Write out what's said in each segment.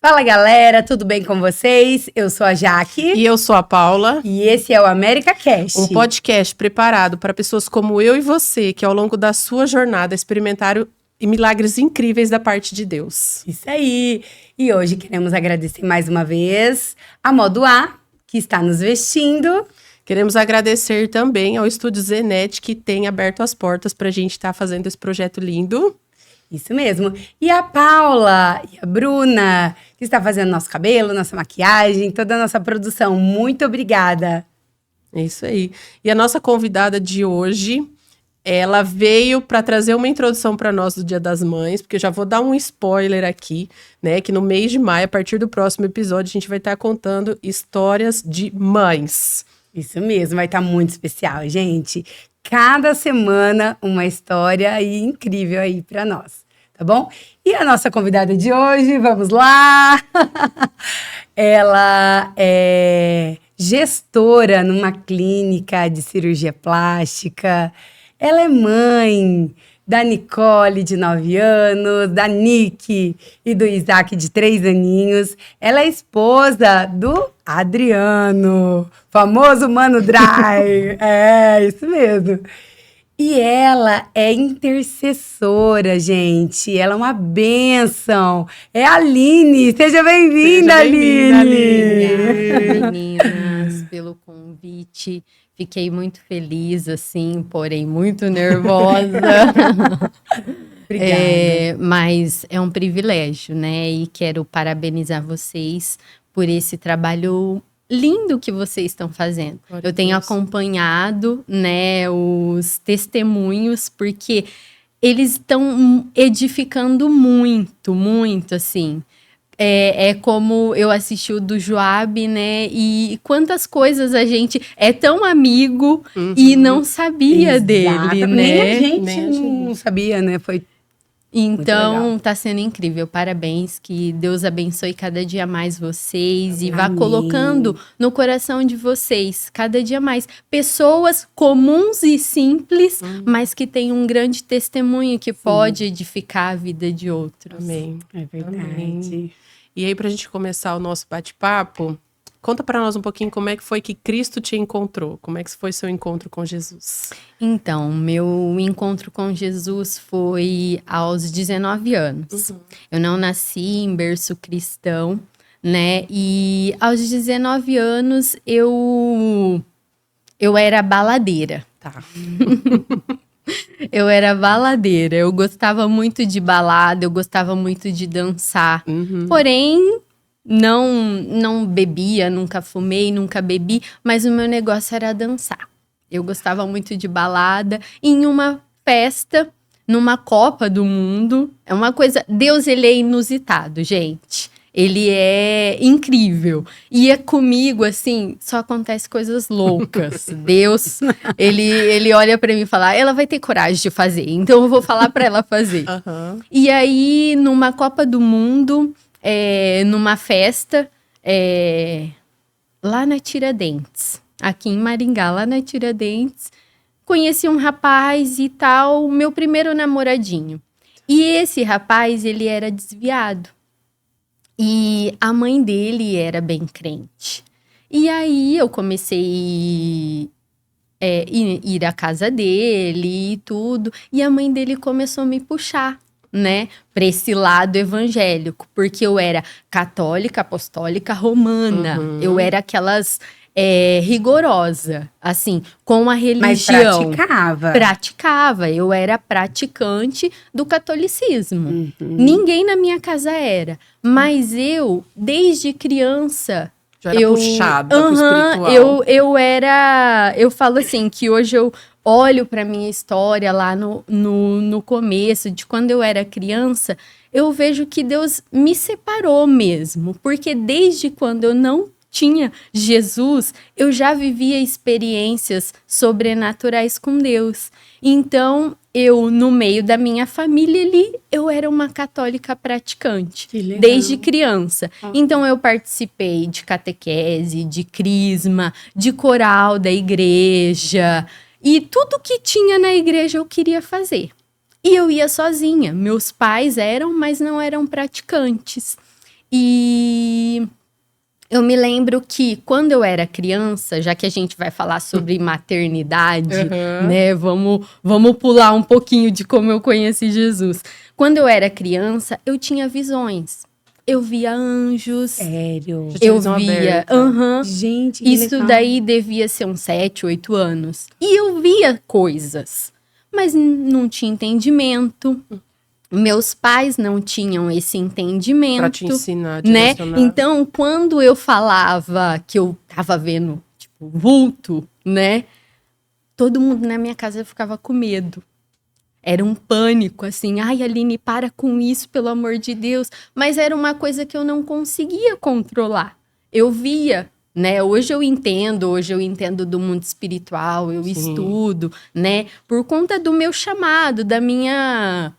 Fala galera, tudo bem com vocês? Eu sou a Jaque. E eu sou a Paula. E esse é o América Cast. Um podcast preparado para pessoas como eu e você, que ao longo da sua jornada experimentaram milagres incríveis da parte de Deus. Isso aí! E hoje queremos agradecer mais uma vez a Modo A, que está nos vestindo. Queremos agradecer também ao Estúdio Zenet, que tem aberto as portas para a gente estar fazendo esse projeto lindo. Isso mesmo. E a Paula e a Bruna, que está fazendo nosso cabelo, nossa maquiagem, toda a nossa produção. Muito obrigada. É isso aí. E a nossa convidada de hoje, ela veio para trazer uma introdução para nós do Dia das Mães, porque eu já vou dar um spoiler aqui, né? Que no mês de maio, a partir do próximo episódio, a gente vai estar contando histórias de mães. Isso mesmo, vai estar muito especial, gente. Cada semana uma história aí incrível aí para nós, tá bom? E a nossa convidada de hoje, vamos lá! Ela é gestora numa clínica de cirurgia plástica. Ela é mãe da Nicole, de 9 anos, da Nick e do Isaac, de 3 aninhos. Ela é esposa do Adriano, famoso Mano Dry. É, isso mesmo. E ela é intercessora, gente. Ela é uma bênção. É a Aline. Seja bem-vinda, Aline. Obrigada, meninas, pelo convite. Fiquei muito feliz, assim, porém muito nervosa. Obrigada. Mas é um privilégio, né? E quero parabenizar vocês por esse trabalho lindo que vocês estão fazendo. Glória Eu tenho a Deus. acompanhado, né, os testemunhos, porque eles estão edificando muito, muito, assim. É como eu assisti o do Joab, né? E quantas coisas a gente é tão amigo e não sabia dele, Exato. né? Nem a gente Nem a gente. não sabia, né? Foi Então, legal. tá sendo incrível. Parabéns, que Deus abençoe cada dia mais vocês e vá Amém. colocando no coração de vocês cada dia mais pessoas comuns e simples, mas que têm um grande testemunho que pode edificar a vida de outros. Amém. É verdade. Amém. E aí, pra gente começar o nosso bate-papo, conta pra nós um pouquinho como é que foi que Cristo te encontrou. Como é que foi seu encontro com Jesus? Então, meu encontro com Jesus foi aos 19 anos. Eu não nasci em berço cristão, né? E aos 19 anos eu era baladeira. Tá. Eu era baladeira. Eu gostava muito de balada, eu gostava muito de dançar. Porém, não bebia, nunca fumei, nunca bebi, mas o meu negócio era dançar. Eu gostava muito de balada. Em uma festa, numa Copa do Mundo, é uma coisa... Deus, ele é inusitado, gente. Ele é incrível. E é comigo, assim, só acontece coisas loucas. Deus, ele olha pra mim e fala, ela vai ter coragem de fazer, então eu vou falar pra ela fazer. Aham. E aí, numa Copa do Mundo, numa festa, lá na Tiradentes, aqui em Maringá, lá na Tiradentes, conheci um rapaz e tal, meu primeiro namoradinho. E esse rapaz, ele era desviado. E a mãe dele era bem crente. E aí eu comecei ir à casa dele e tudo. E a mãe dele começou a me puxar, né? Para esse lado evangélico. Porque eu era católica, apostólica, romana. Eu era aquelas rigorosa, assim, com a Mas religião. praticava. Eu era praticante do catolicismo. Ninguém na minha casa era. Mas eu, desde criança... Já era puxada pro espiritual. Eu falo assim, que hoje eu olho pra minha história lá no começo, de quando eu era criança, eu vejo que Deus me separou mesmo. Porque desde quando eu não tinha Jesus, eu já vivia experiências sobrenaturais com Deus. Então, eu, no meio da minha família ali, eu era uma católica praticante, Que legal. desde criança. Então, eu participei de catequese, de crisma, de coral da igreja, e tudo que tinha na igreja eu queria fazer. E eu ia sozinha. Meus pais eram, mas não eram praticantes. E eu me lembro que quando eu era criança, já que a gente vai falar sobre maternidade, né? Vamos pular um pouquinho de como eu conheci Jesus. Quando eu era criança, eu tinha visões. Eu via anjos. Sério? Já tinha Eu visão via. aberta. Gente, que Isso legal. daí devia ser uns 7, 8 anos. E eu via coisas, mas não tinha entendimento. Meus pais não tinham esse entendimento. Pra te ensinar, Né? direcionar. Então, quando eu falava que eu tava vendo, tipo, vulto, né? Todo mundo na minha casa ficava com medo. Era um pânico, assim. Ai, Aline, para com isso, pelo amor de Deus. Mas era uma coisa que eu não conseguia controlar. Eu via, né? Hoje eu entendo do mundo espiritual, eu Sim. estudo, né? Por conta do meu chamado, da minha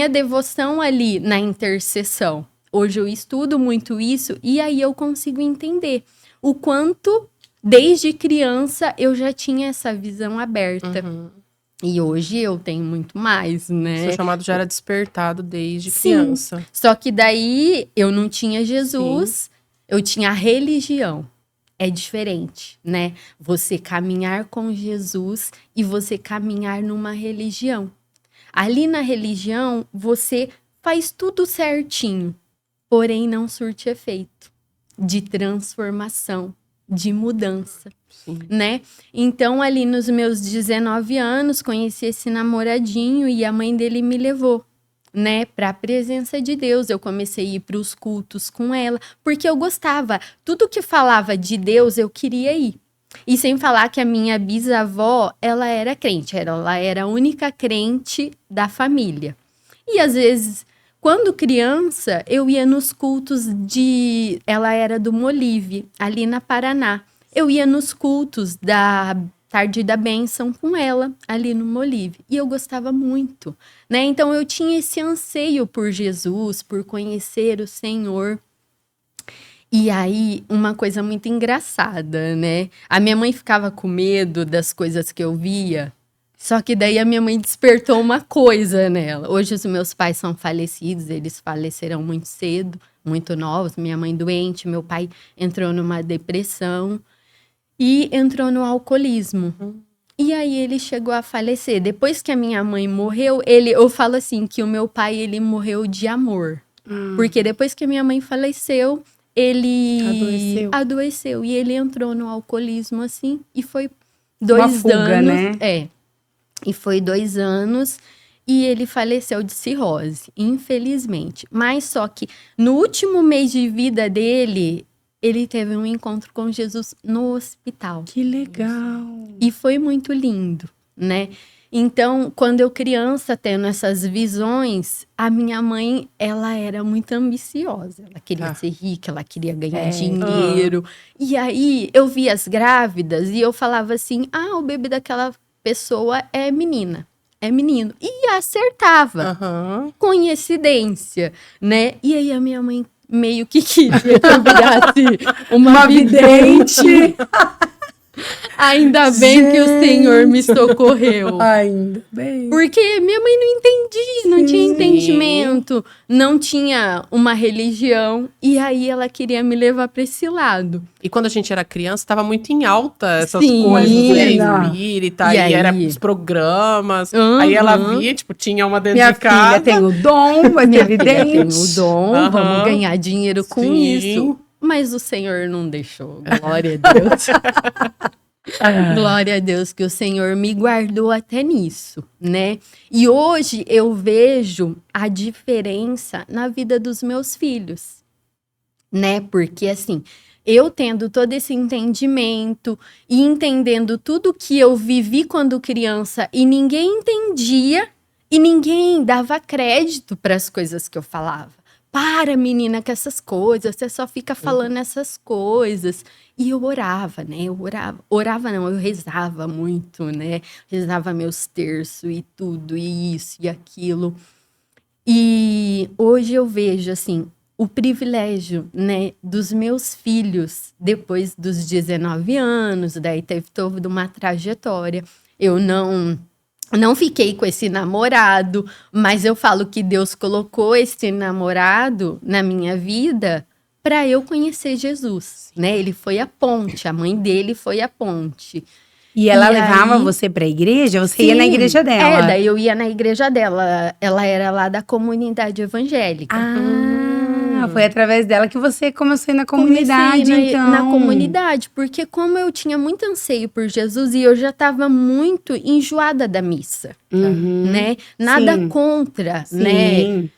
devoção ali na intercessão. Hoje eu estudo muito isso e aí eu consigo entender o quanto, desde criança, eu já tinha essa visão aberta. E hoje eu tenho muito mais, né? Seu chamado já era despertado desde Sim. criança. Só que daí eu não tinha Jesus, eu tinha a religião. É diferente, né? Você caminhar com Jesus e você caminhar numa religião. Ali na religião, você faz tudo certinho, porém não surte efeito de transformação, de mudança, Sim. né? Então, ali nos meus 19 anos, conheci esse namoradinho e a mãe dele me levou, né, para a presença de Deus. Eu comecei a ir para os cultos com ela, porque eu gostava. Tudo que falava de Deus, eu queria ir. E sem falar que a minha bisavó, ela era crente, ela era a única crente da família. E às vezes, quando criança, eu ia nos cultos de... Ela era do Molive, ali na Paraná. Eu ia nos cultos da Tarde da Bênção com ela, ali no Molive. E eu gostava muito, né? Então, eu tinha esse anseio por Jesus, por conhecer o Senhor. E aí, uma coisa muito engraçada, né? A minha mãe ficava com medo das coisas que eu via, só que daí a minha mãe despertou uma coisa nela. Hoje os meus pais são falecidos, eles faleceram muito cedo, muito novos. Minha mãe doente, meu pai entrou numa depressão e entrou no alcoolismo. E aí ele chegou a falecer. Depois que a minha mãe morreu, eu falo assim, que o meu pai, ele morreu de amor. Porque depois que a minha mãe faleceu, ele adoeceu e ele entrou no alcoolismo, assim, e foi 2 fuga, anos. né? E foi 2 anos e ele faleceu de cirrose, infelizmente. Mas só que no último mês de vida dele, ele teve um encontro com Jesus no hospital. Que legal. E foi muito lindo, né? Então, quando eu criança, tendo essas visões, a minha mãe, ela era muito ambiciosa. Ela queria ser rica, ela queria ganhar dinheiro. E aí, eu via as grávidas e eu falava assim, o bebê daquela pessoa é menina, é menino. E acertava. Coincidência, né? E aí, a minha mãe meio que queria que eu virasse uma vidente. Ainda bem que o Senhor me socorreu. Ainda bem. Porque minha mãe não entendia, não tinha entendimento, não tinha uma religião. E aí ela queria me levar para esse lado. E quando a gente era criança, estava muito em alta essas Sim. coisas do Imagina. espírita, E e aí? era os programas. Aí ela via, tipo, tinha uma dentro Minha de casa. filha tem o dom, vai Minha ter filha tem vidente. o dom, vamos ganhar dinheiro com Sim. isso. Mas o Senhor não deixou. Glória a Deus. Glória a Deus que o Senhor me guardou até nisso, né? E hoje eu vejo a diferença na vida dos meus filhos, né? Porque assim, eu tendo todo esse entendimento e entendendo tudo que eu vivi quando criança e ninguém entendia e ninguém dava crédito para as coisas que eu falava. Para, menina, com essas coisas, você só fica falando essas coisas. E eu orava, né? Eu rezava muito, né? Rezava meus terços e tudo, e isso e aquilo. E hoje eu vejo, assim, o privilégio, né, dos meus filhos, depois dos 19 anos, daí teve toda uma trajetória. Eu Não fiquei com esse namorado, mas eu falo que Deus colocou esse namorado na minha vida para eu conhecer Jesus, né? Ele foi a ponte, a mãe dele foi a ponte. E ela E levava aí- você pra igreja? Você Sim, ia na igreja dela? daí eu ia na igreja dela. Ela era lá da comunidade evangélica. Foi através dela que você começou a ir na comunidade, Comecei então. na comunidade, porque como eu tinha muito anseio por Jesus e eu já estava muito enjoada da missa, Uhum. né? Nada Sim. contra, Sim, né?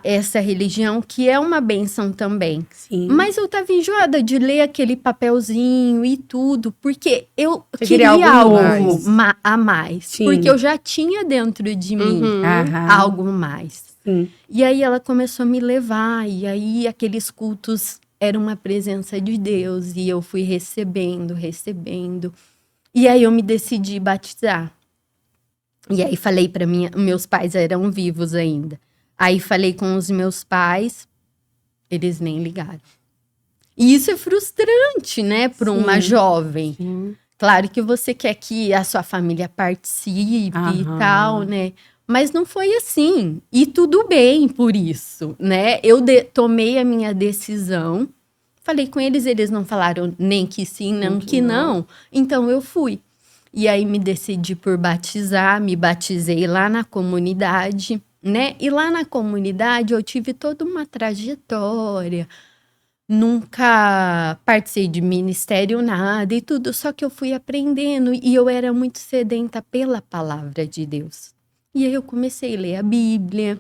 Essa religião, que é uma bênção também. sim. Mas eu estava enjoada de ler aquele papelzinho e tudo, porque eu Você queria queria algo algo mais. a mais. Sim. Porque eu já tinha dentro de mim Aham. algo mais. Sim. E aí ela começou a me levar, e aí aqueles cultos eram uma presença de Deus, e eu fui recebendo. E aí eu me decidi batizar. E aí falei para meus pais eram vivos ainda. Aí falei com os meus pais, eles nem ligaram. E isso é frustrante, né, para uma jovem. Sim. Claro que você quer que a sua família participe e Aham. tal, né? Mas não foi assim. E tudo bem por isso, né? Eu tomei a minha decisão. Falei com eles, eles não falaram nem que sim, nem que não. Então eu fui. E aí me decidi por batizar, me batizei lá na comunidade, né? E lá na comunidade eu tive toda uma trajetória. Nunca participei de ministério, nada e tudo, só que eu fui aprendendo e eu era muito sedenta pela palavra de Deus. E aí eu comecei a ler a Bíblia,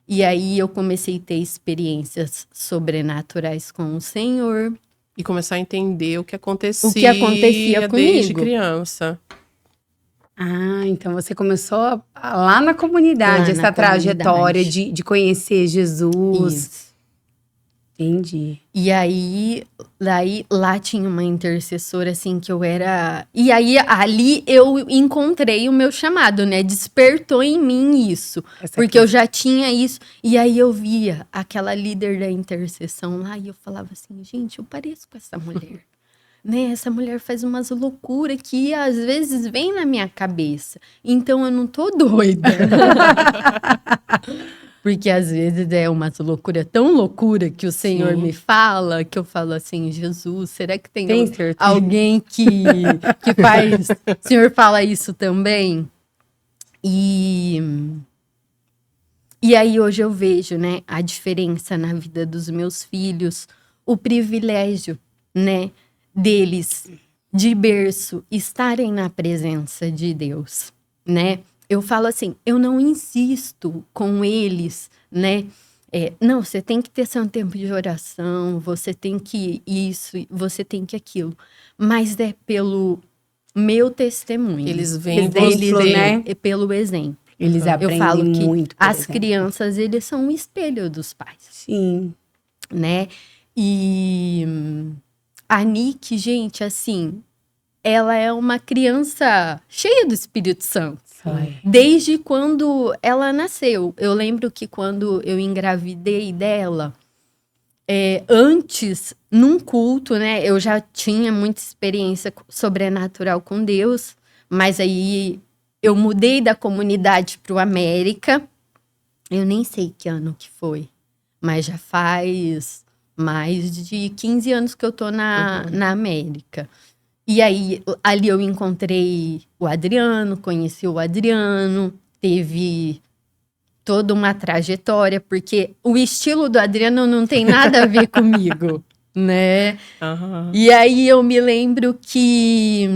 e aí eu comecei a ter experiências sobrenaturais com o Senhor. E começar a entender o que acontecia acontecia desde comigo. criança. Então você começou lá na comunidade, Lá essa na trajetória comunidade. de conhecer Jesus. Isso. Entendi. E aí, lá tinha uma intercessora, assim, que eu era... E aí, ali eu encontrei o meu chamado, né? Despertou em mim isso. Porque eu já tinha isso. E aí eu via aquela líder da intercessão lá e eu falava assim, gente, eu pareço com essa mulher. Né? Essa mulher faz umas loucuras que às vezes vem na minha cabeça. Então eu não tô doida. Porque às vezes é uma loucura, tão loucura que o Senhor me fala, que eu falo assim, Jesus, será que tem certeza. alguém que faz... O Senhor fala isso também? E aí hoje eu vejo, né, a diferença na vida dos meus filhos, o privilégio, né, deles de berço estarem na presença de Deus, né? Eu falo assim, eu não insisto com eles, né? Não, você tem que ter seu tempo de oração, você tem que isso, você tem que aquilo. Mas é pelo meu testemunho. Eles veem Exemplo, você. né? É pelo exemplo. Eles aprendem Eu falo que muito. por as exemplo. crianças, eles são um espelho dos pais, Sim. né? E a Nick, gente, assim, ela é uma criança cheia do Espírito Santo. Foi. Desde quando ela nasceu. Eu lembro que quando eu engravidei dela, antes, num culto, né? Eu já tinha muita experiência sobrenatural com Deus, mas aí eu mudei da comunidade para o América. Eu nem sei que ano que foi, mas já faz mais de 15 anos que eu tô na América. E aí, ali eu encontrei o Adriano, conheci o Adriano, teve toda uma trajetória, porque o estilo do Adriano não tem nada a ver comigo, né? Aham. E aí eu me lembro que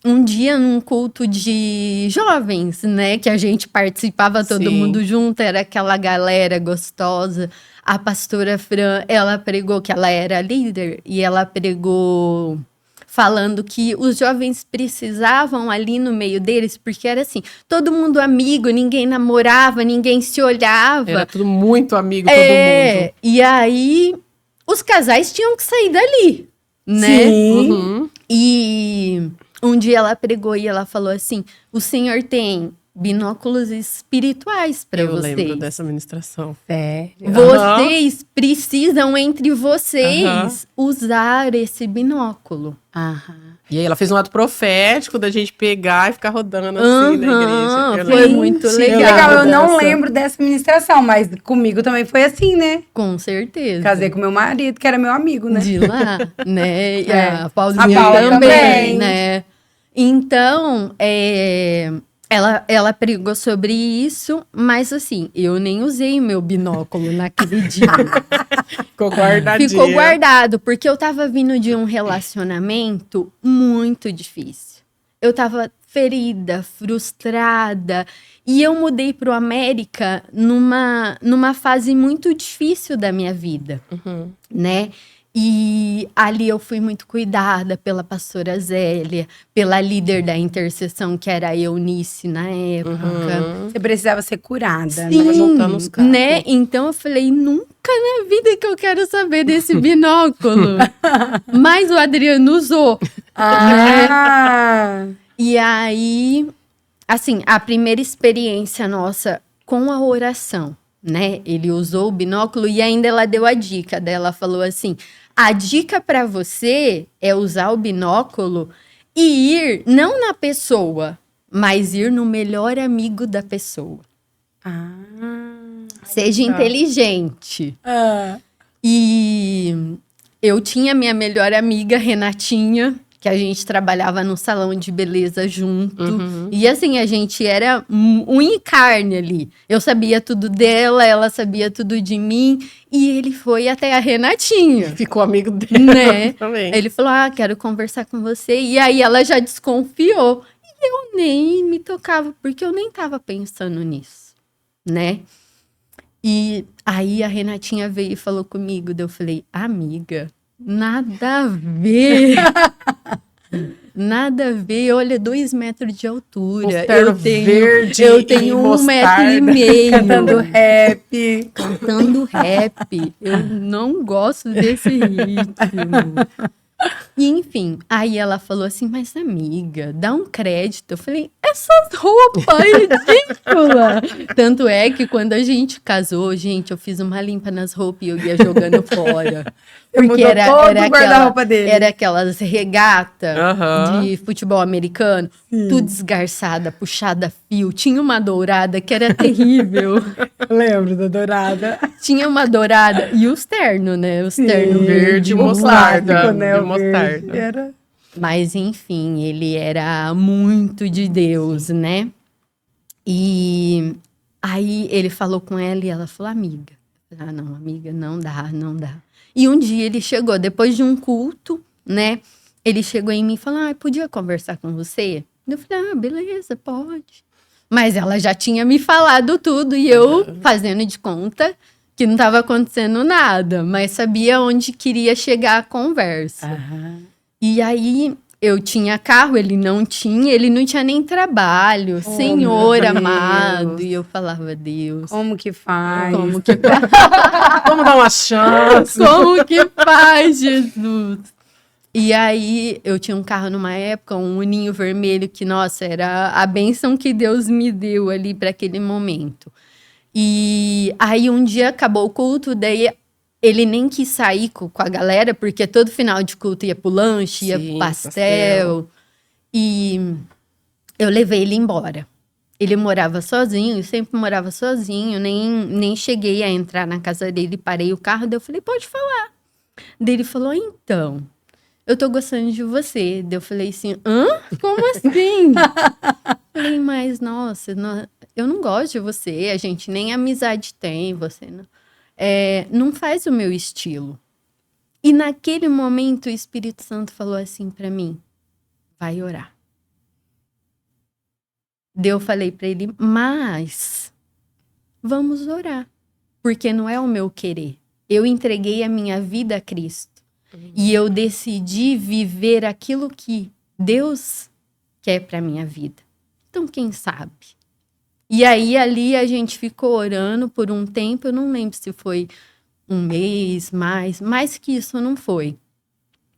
um dia num culto de jovens, né, que a gente participava todo Sim. mundo junto, era aquela galera gostosa. A pastora Fran, ela pregou que ela era líder e ela pregou falando que os jovens precisavam ali no meio deles, porque era assim, todo mundo amigo, ninguém namorava, ninguém se olhava. Era tudo muito amigo, todo mundo. E aí os casais tinham que sair dali, né? Sim. Uhum. E um dia ela pregou e ela falou assim, o Senhor tem binóculos espirituais para Eu vocês. lembro dessa ministração. Sério. Vocês precisam, entre vocês, Aham. usar esse binóculo. Aham. E aí ela fez um ato profético da gente pegar e ficar rodando assim na igreja. Eu Foi lembro. muito Gente, legal. Eu não dessa. lembro dessa ministração, mas comigo também foi assim, né? Com certeza. Casei com meu marido, que era meu amigo, né? De lá, né? E É. a Paulinha A Paula também, também. né? Então, ela pregou sobre isso, mas assim, eu nem usei meu binóculo naquele dia. Ficou guardadinho. Ficou guardado, porque eu tava vindo de um relacionamento muito difícil. Eu tava ferida, frustrada, e eu mudei pro América numa fase muito difícil da minha vida, né? E ali eu fui muito cuidada pela pastora Zélia, pela líder da intercessão, que era a Eunice na época. Você precisava ser curada, né? Sim, juntando os cacos. né? Então eu falei, nunca na vida que eu quero saber desse binóculo. Mas o Adriano usou. Ah! E aí, assim, a primeira experiência nossa com a oração, né? Ele usou o binóculo e ainda ela deu a dica dela, falou assim: a dica para você é usar o binóculo e ir não na pessoa, mas ir no melhor amigo da pessoa. Seja inteligente. E eu tinha minha melhor amiga, Renatinha, que a gente trabalhava no salão de beleza junto. E assim, a gente era unha e carne ali. Eu sabia tudo dela, ela sabia tudo de mim. E ele foi até a Renatinha. Ficou amigo dele Né? também. Ele falou, quero conversar com você. E aí ela já desconfiou. E eu nem me tocava, porque eu nem tava pensando nisso, né? E aí a Renatinha veio e falou comigo. Daí eu falei, amiga, nada a ver. Nada a ver. Olha, 2 metros de altura. Os terno verde eu e tenho 1,5 mostarda. metro. Cantando rap. Cantando rap. Eu não gosto desse ritmo. E, enfim, aí ela falou assim, mas amiga, dá um crédito. Eu falei, essas roupas ridículas. Tanto é que quando a gente casou, gente, eu fiz uma limpa nas roupas e eu ia jogando fora. Você mudou todo o guarda-roupa dele. Era aquelas regata Aham. de futebol americano, tudo desgarçada, puxada a fio. Tinha uma dourada que era terrível. Eu lembro da dourada. Tinha uma dourada e os ternos, né? Os ternos verde e O mostarda. clássico, né? E O mostarda. verde era... Mas, enfim, ele era muito de Deus, né? E aí ele falou com ela e ela falou, amiga. Eu falei, não, amiga, não dá, não dá. E um dia ele chegou, depois de um culto, né? Ele chegou em mim e falou, podia conversar com você? Eu falei, beleza, pode. Mas ela já tinha me falado tudo e eu fazendo de conta que não estava acontecendo nada, mas sabia onde queria chegar a conversa. E aí eu tinha carro, ele não tinha nem trabalho, Senhor meu Deus. amado. E eu falava, Deus, Como que faz? como que Vamos dar uma chance. como que faz, Jesus? E aí, eu tinha um carro numa época, um Uninho vermelho, que, nossa, era a bênção que Deus me deu ali para aquele momento. E aí, um dia acabou o culto, daí ele nem quis sair com a galera, porque todo final de culto ia pro lanche, ia Sim, pro pastel. E eu levei ele embora. Ele morava sozinho, sempre morava sozinho, nem cheguei a entrar na casa dele, parei o carro, daí eu falei, pode falar. Daí ele falou, então, eu tô gostando de você. Daí eu falei assim, como assim? Falei, mas nossa, eu não gosto de você, a gente nem amizade tem, você não faz o meu estilo. E naquele momento o Espírito Santo falou assim pra mim, vai orar. Daí eu falei pra ele, mas vamos orar, porque não é o meu querer. Eu entreguei a minha vida a Cristo. E eu decidi viver aquilo que Deus quer pra minha vida. Então, quem sabe? E aí, ali, a gente ficou orando por um tempo. Eu não lembro se foi um mês, mais que isso não foi.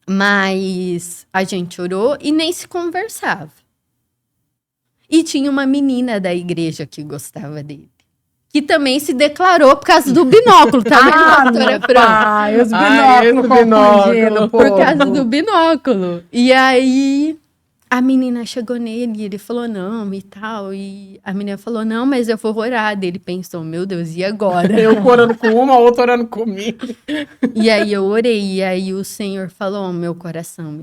Mas a gente orou e nem se conversava. E tinha uma menina da igreja que gostava dele. que também se declarou por causa do binóculo, tá vendo, doutora Fran? pai, os Ai, binóculos esse binóculo. confundindo o Por povo. causa do binóculo. E aí, a menina chegou nele e ele falou, não, e tal. E a menina falou, não, mas eu vou orar. Daí ele pensou, meu Deus, e agora? Eu orando com uma, a outra orando comigo. E aí eu orei, e aí o Senhor falou ao meu coração,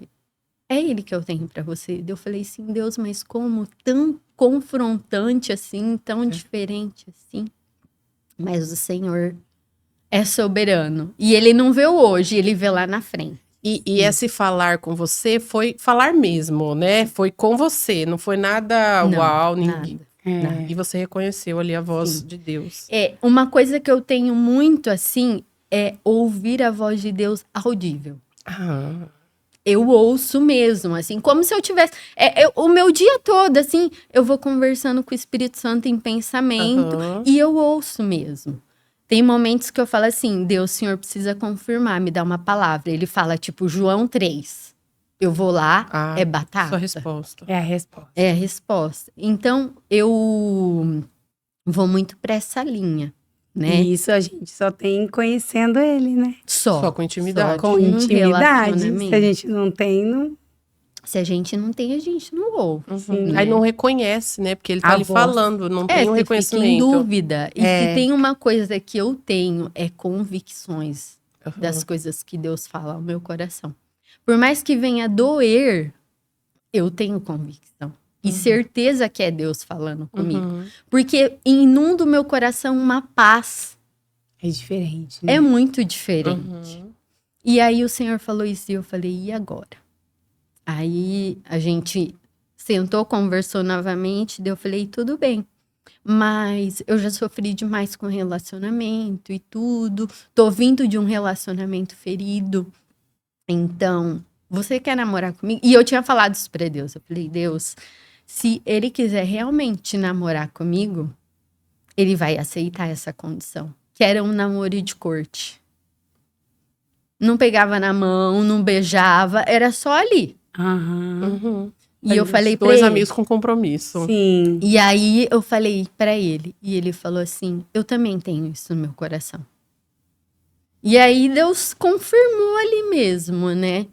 é ele que eu tenho pra você. Daí eu falei, sim, Deus, mas como tão confrontante assim, tão diferente assim? Mas o Senhor é soberano. E ele não vê o hoje, ele vê lá na frente. E esse falar com você foi falar mesmo, né? Foi com você, não foi nada Não, uau, ninguém. nada. É. E você reconheceu ali a voz Sim. de Deus. É, uma coisa que eu tenho muito assim é ouvir a voz de Deus audível. Ah, Eu ouço mesmo, assim, como se eu tivesse. O meu dia todo, assim, eu vou conversando com o Espírito Santo em pensamento aham. e eu ouço mesmo. Tem momentos que eu falo assim, Deus, o Senhor precisa confirmar, me dá uma palavra. Ele fala, tipo, João 3. Eu vou lá, Ah, é batata. Sua resposta. É a resposta. É a resposta. Então, eu vou muito pra essa linha, né? E isso a gente só tem conhecendo ele, né? Só com intimidade. Com um intimidade. relacionamento. Se a gente não tem, não. Se a gente não tem, a gente não ouve. Uhum. né? Aí não reconhece, né? Porque ele tá A ali voz. falando, não tem um você fica em reconhecimento. dúvida. E É. se tem uma coisa que eu tenho, é convicções Aham. das coisas que Deus fala ao meu coração. Por mais que venha doer, eu tenho convicção. E certeza que é Deus falando comigo. Uhum. Porque inunda o meu coração uma paz. É diferente, né? É muito diferente. Uhum. E aí o Senhor falou isso e eu falei, e agora? Aí a gente sentou, conversou novamente, daí eu falei, tudo bem. Mas eu já sofri demais com relacionamento e tudo. Tô vindo de um relacionamento ferido. Então, você quer namorar comigo? E eu tinha falado isso pra Deus. Eu falei, Deus, se ele quiser realmente namorar comigo, ele vai aceitar essa condição. Que era um namoro de corte. Não pegava na mão, não beijava, era só ali. Aham. Uhum. E eu falei pra Dois ele. amigos com compromisso. Sim. E aí eu falei pra ele, e ele falou assim: eu também tenho isso no meu coração. E aí Deus confirmou ali mesmo, né?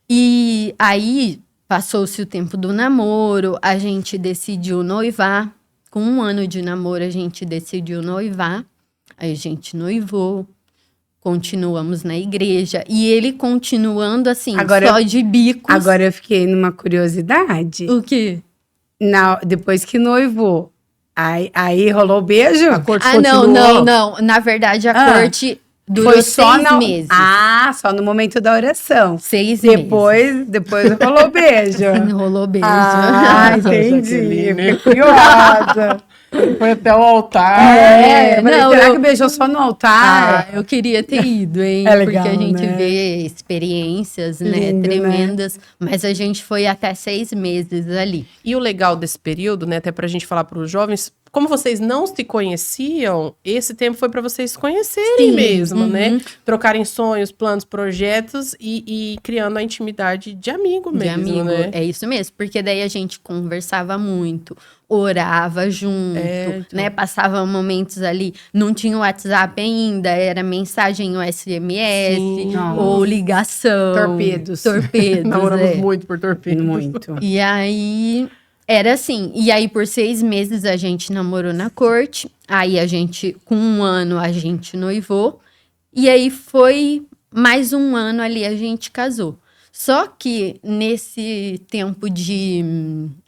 E aí passou-se o tempo do namoro, a gente decidiu noivar. Com 1 ano de namoro, a gente decidiu noivar. Aí a gente noivou, continuamos na igreja. E ele continuando assim, Agora só de bicos. Agora eu fiquei numa curiosidade. O quê? Depois que noivou, aí rolou o beijo? A corte Ah, não, continuou? não. Na verdade, a Ah, corte durou Foi só 6 meses. Ah, só no momento da oração. 6 meses. Depois rolou o beijo. Rolou beijo. Ah, entendi. Jaqueline. Fiquei curiosa. Foi até o altar. Eu falei, não, será eu- que beijou só no Ah, altar? eu queria ter ido, hein? É legal, porque a gente né? vê experiências, né, Lindo, né? tremendas. Mas a gente foi até 6 meses ali. E o legal desse período, né, até pra gente falar para os jovens, como vocês não se conheciam, esse tempo foi para vocês se conhecerem Sim, mesmo, uhum. né? Trocarem sonhos, planos, projetos e criando a intimidade de amigo De mesmo, amigo, né? é isso mesmo. Porque daí a gente conversava muito, orava junto, então. né? Passava momentos ali, não tinha o WhatsApp ainda, era mensagem ou SMS, Sim. ou ligação. Torpedos. Torpedos, Namoramos é. muito por torpedo. Muito. E aí, era assim. E aí, por 6 meses, a gente namorou na corte. Aí, a gente, com 1 ano, a gente noivou. E aí, foi mais 1 ano ali, a gente casou. Só que, nesse tempo de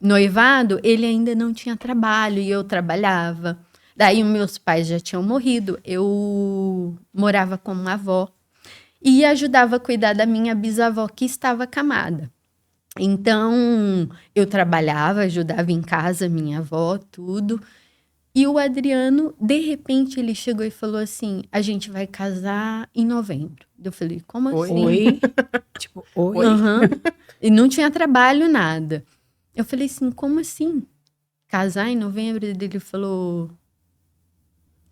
noivado, ele ainda não tinha trabalho e eu trabalhava. Daí, meus pais já tinham morrido. Eu morava com uma avó. E ajudava a cuidar da minha bisavó, que estava acamada. Então, eu trabalhava, ajudava em casa, minha avó, tudo. E o Adriano, de repente, ele chegou e falou assim, a gente vai casar em novembro. Eu falei, como Oi? assim? Oi? Tipo, oi? Aham. E não tinha trabalho, nada. Eu falei assim, como assim? Casar em novembro? Ele falou,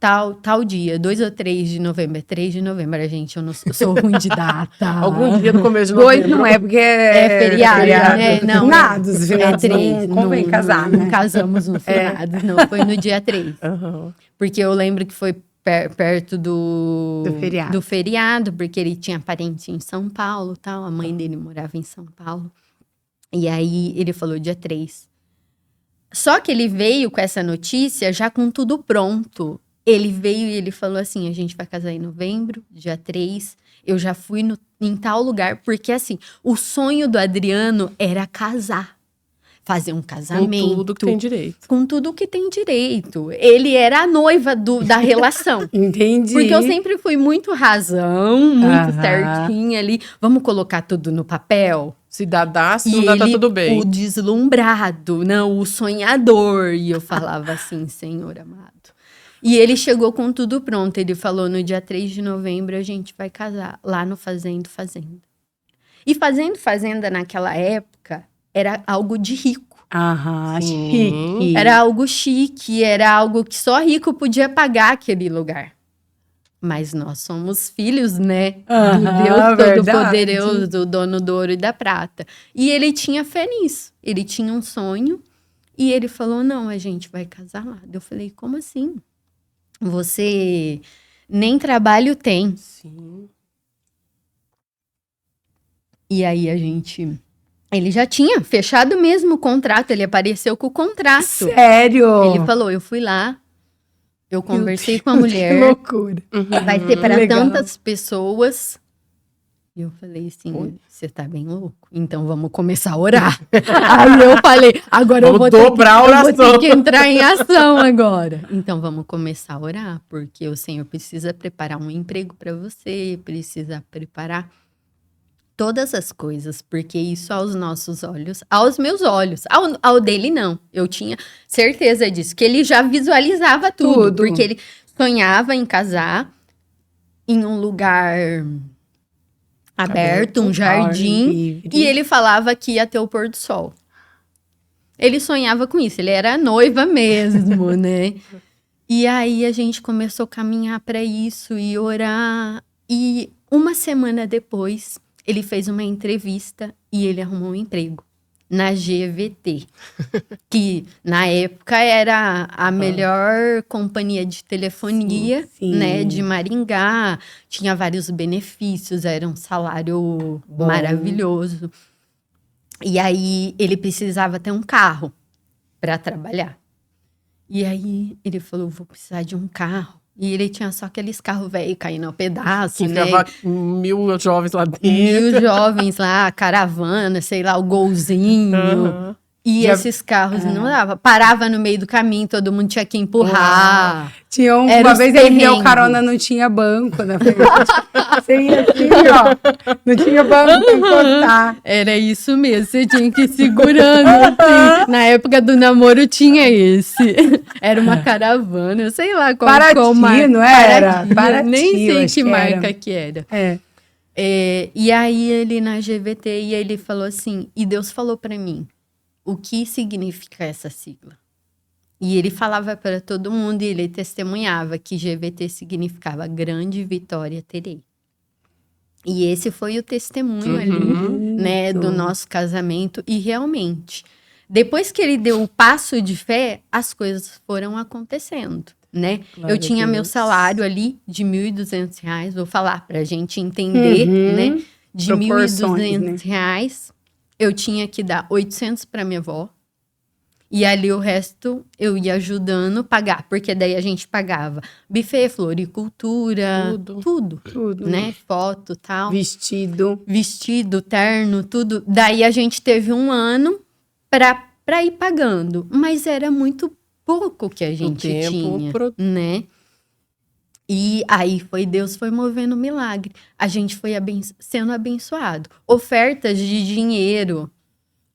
tal dia, 2 ou 3 de novembro. É 3 de novembro, gente, eu sou ruim de data. Algum dia no começo de novembro. 2 não é, porque É feriado, né? Não, finados, finados, 3. não convém casar, não né? casamos no finado, não, foi no dia 3. Aham. Porque eu lembro que foi perto Do feriado. do feriado, porque ele tinha parente em São Paulo, tal, a mãe dele morava em São Paulo. E aí ele falou dia 3. Só que ele veio com essa notícia já com tudo pronto. Ele veio e ele falou assim, a gente vai casar em novembro, dia 3. Eu já fui em tal lugar, porque assim, o sonho do Adriano era casar. Fazer um casamento. Com tudo que tem direito. Com tudo que tem direito. Ele era a noiva da relação. Entendi. Porque eu sempre fui muito razão, muito Aham. certinha ali. Vamos colocar tudo no papel? Se dá, se E não dá, tá ele, tudo bem. o deslumbrado, não, o sonhador. E eu falava assim, Senhor amado. E ele chegou com tudo pronto. Ele falou, no dia 3 de novembro a gente vai casar, lá no Fazendo Fazenda. E Fazendo Fazenda naquela época era algo de rico. Aham, Sim. chique. Era algo chique, era algo que só rico podia pagar aquele lugar. Mas nós somos filhos, né? Aham, Do Deus verdade. Todo-Poderoso, do dono do ouro e da prata. E ele tinha fé nisso. Ele tinha um sonho e ele falou, não, a gente vai casar lá. Eu falei, como assim? Você nem trabalho tem. Sim. E aí ele já tinha fechado mesmo o contrato, ele apareceu com o contrato. Sério? Ele falou, eu fui lá, eu conversei com a Que mulher, loucura. vai ser para Legal. tantas pessoas. E eu falei assim, você tá bem louco? Então vamos começar a orar. Aí eu falei, agora eu Vamos vou dobrar a eu vou oração. ter que entrar em ação agora. Então vamos começar a orar, porque o Senhor precisa preparar um emprego para você, precisa preparar todas as coisas, porque isso aos nossos olhos, aos meus olhos, ao dele não. Eu tinha certeza disso, que ele já visualizava tudo. Porque ele sonhava em casar em um lugar aberto, um jardim, livre. e ele falava que ia ter o pôr do sol. Ele sonhava com isso, ele era noiva mesmo, né? E aí a gente começou a caminhar para isso e orar. E uma semana depois, ele fez uma entrevista e ele arrumou um emprego na GVT, que na época era a melhor companhia de telefonia, Sim. né, de Maringá. Tinha vários benefícios, era um salário Bom. maravilhoso. E aí ele precisava ter um carro para trabalhar. E aí ele falou, vou precisar de um carro. E ele tinha só aqueles carros velhos caindo ao pedaço, Que né? ficava 1000 jovens lá dentro. 1000 jovens lá, caravana, sei lá, o golzinho. Aham. E Já- esses carros não dava. Parava no meio do caminho, todo mundo tinha que empurrar. Tinha Era uma os vez ele me deu perrengues. carona, não tinha banco na frente. Você ia assim, ó. Não tinha banco pra encostar. Era isso mesmo, você tinha que ir segurando. Assim. Na época do namoro tinha esse. Era uma caravana, eu sei lá qual Paraty, qual marca. não era? Paraty, nem Paraty, eu sei acho que que marca era. que era. É. E aí ele na GVT, e ele falou assim, e Deus falou pra mim, o que significa essa sigla? E ele falava para todo mundo, e ele testemunhava que GVT significava grande vitória terei. E esse foi o testemunho ali, né, do nosso casamento. E realmente, depois que ele deu o passo de fé, as coisas foram acontecendo, né? Glória Eu tinha a meu Deus. salário ali de R$1.200, vou falar pra gente entender, Uhum. né? De Proporções, R$1.200, eu tinha que dar 800 para minha avó. E ali o resto eu ia ajudando pagar, porque daí a gente pagava buffet, floricultura, Tudo. Tudo. né? Foto, tal. Vestido. Vestido, terno, tudo. Daí a gente teve um ano para ir pagando, mas era muito pouco que a gente tempo tinha, né? E aí Deus foi movendo milagre. A gente foi sendo abençoado. Ofertas de dinheiro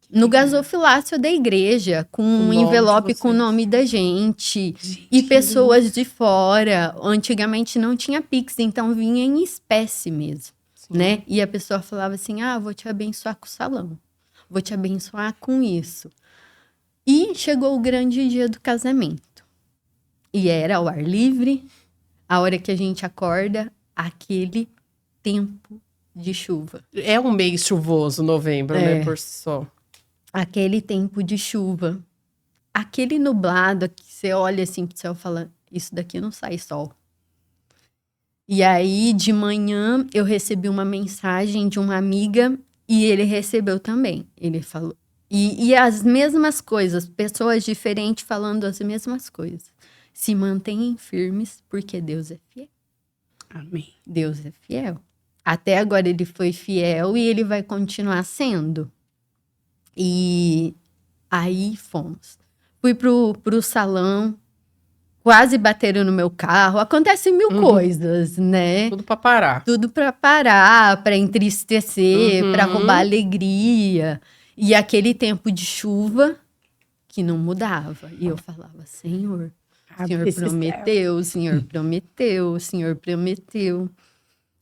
no gasofilácio da igreja, com um nome de envelope com o vocês. nome da gente. E pessoas de fora. Antigamente não tinha Pix, então vinha em espécie mesmo, né? E a pessoa falava assim, vou te abençoar com o salão. Vou te abençoar com isso. E chegou o grande dia do casamento. E era ao ar livre, a hora que a gente acorda, aquele tempo de chuva. É um mês chuvoso, novembro, né, por si só. Aquele tempo de chuva. Aquele nublado que você olha assim pro céu e fala, isso daqui não sai sol. E aí, de manhã, eu recebi uma mensagem de uma amiga e ele recebeu também. Ele falou. E as mesmas coisas, pessoas diferentes falando as mesmas coisas. Se mantenham firmes, porque Deus é fiel. Amém. Deus é fiel. Até agora ele foi fiel e ele vai continuar sendo. E aí fomos. Fui pro salão, quase bateram no meu carro. Acontece mil coisas, né? Tudo pra parar. Tudo para parar, para entristecer, para roubar alegria. E aquele tempo de chuva que não mudava. E eu falava, Senhor, o Senhor prometeu, o Senhor prometeu, o Senhor prometeu.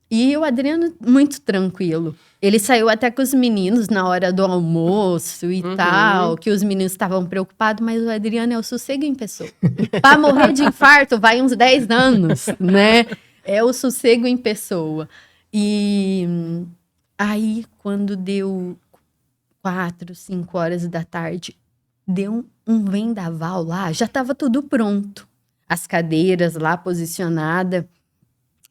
E o Adriano, muito tranquilo. Ele saiu até com os meninos na hora do almoço e tal, que os meninos estavam preocupados, mas o Adriano é o sossego em pessoa. Para morrer de infarto, vai uns 10 anos, né? É o sossego em pessoa. E aí, quando deu 4, 5 horas da tarde, deu um vendaval lá, já estava tudo pronto. As cadeiras lá posicionadas.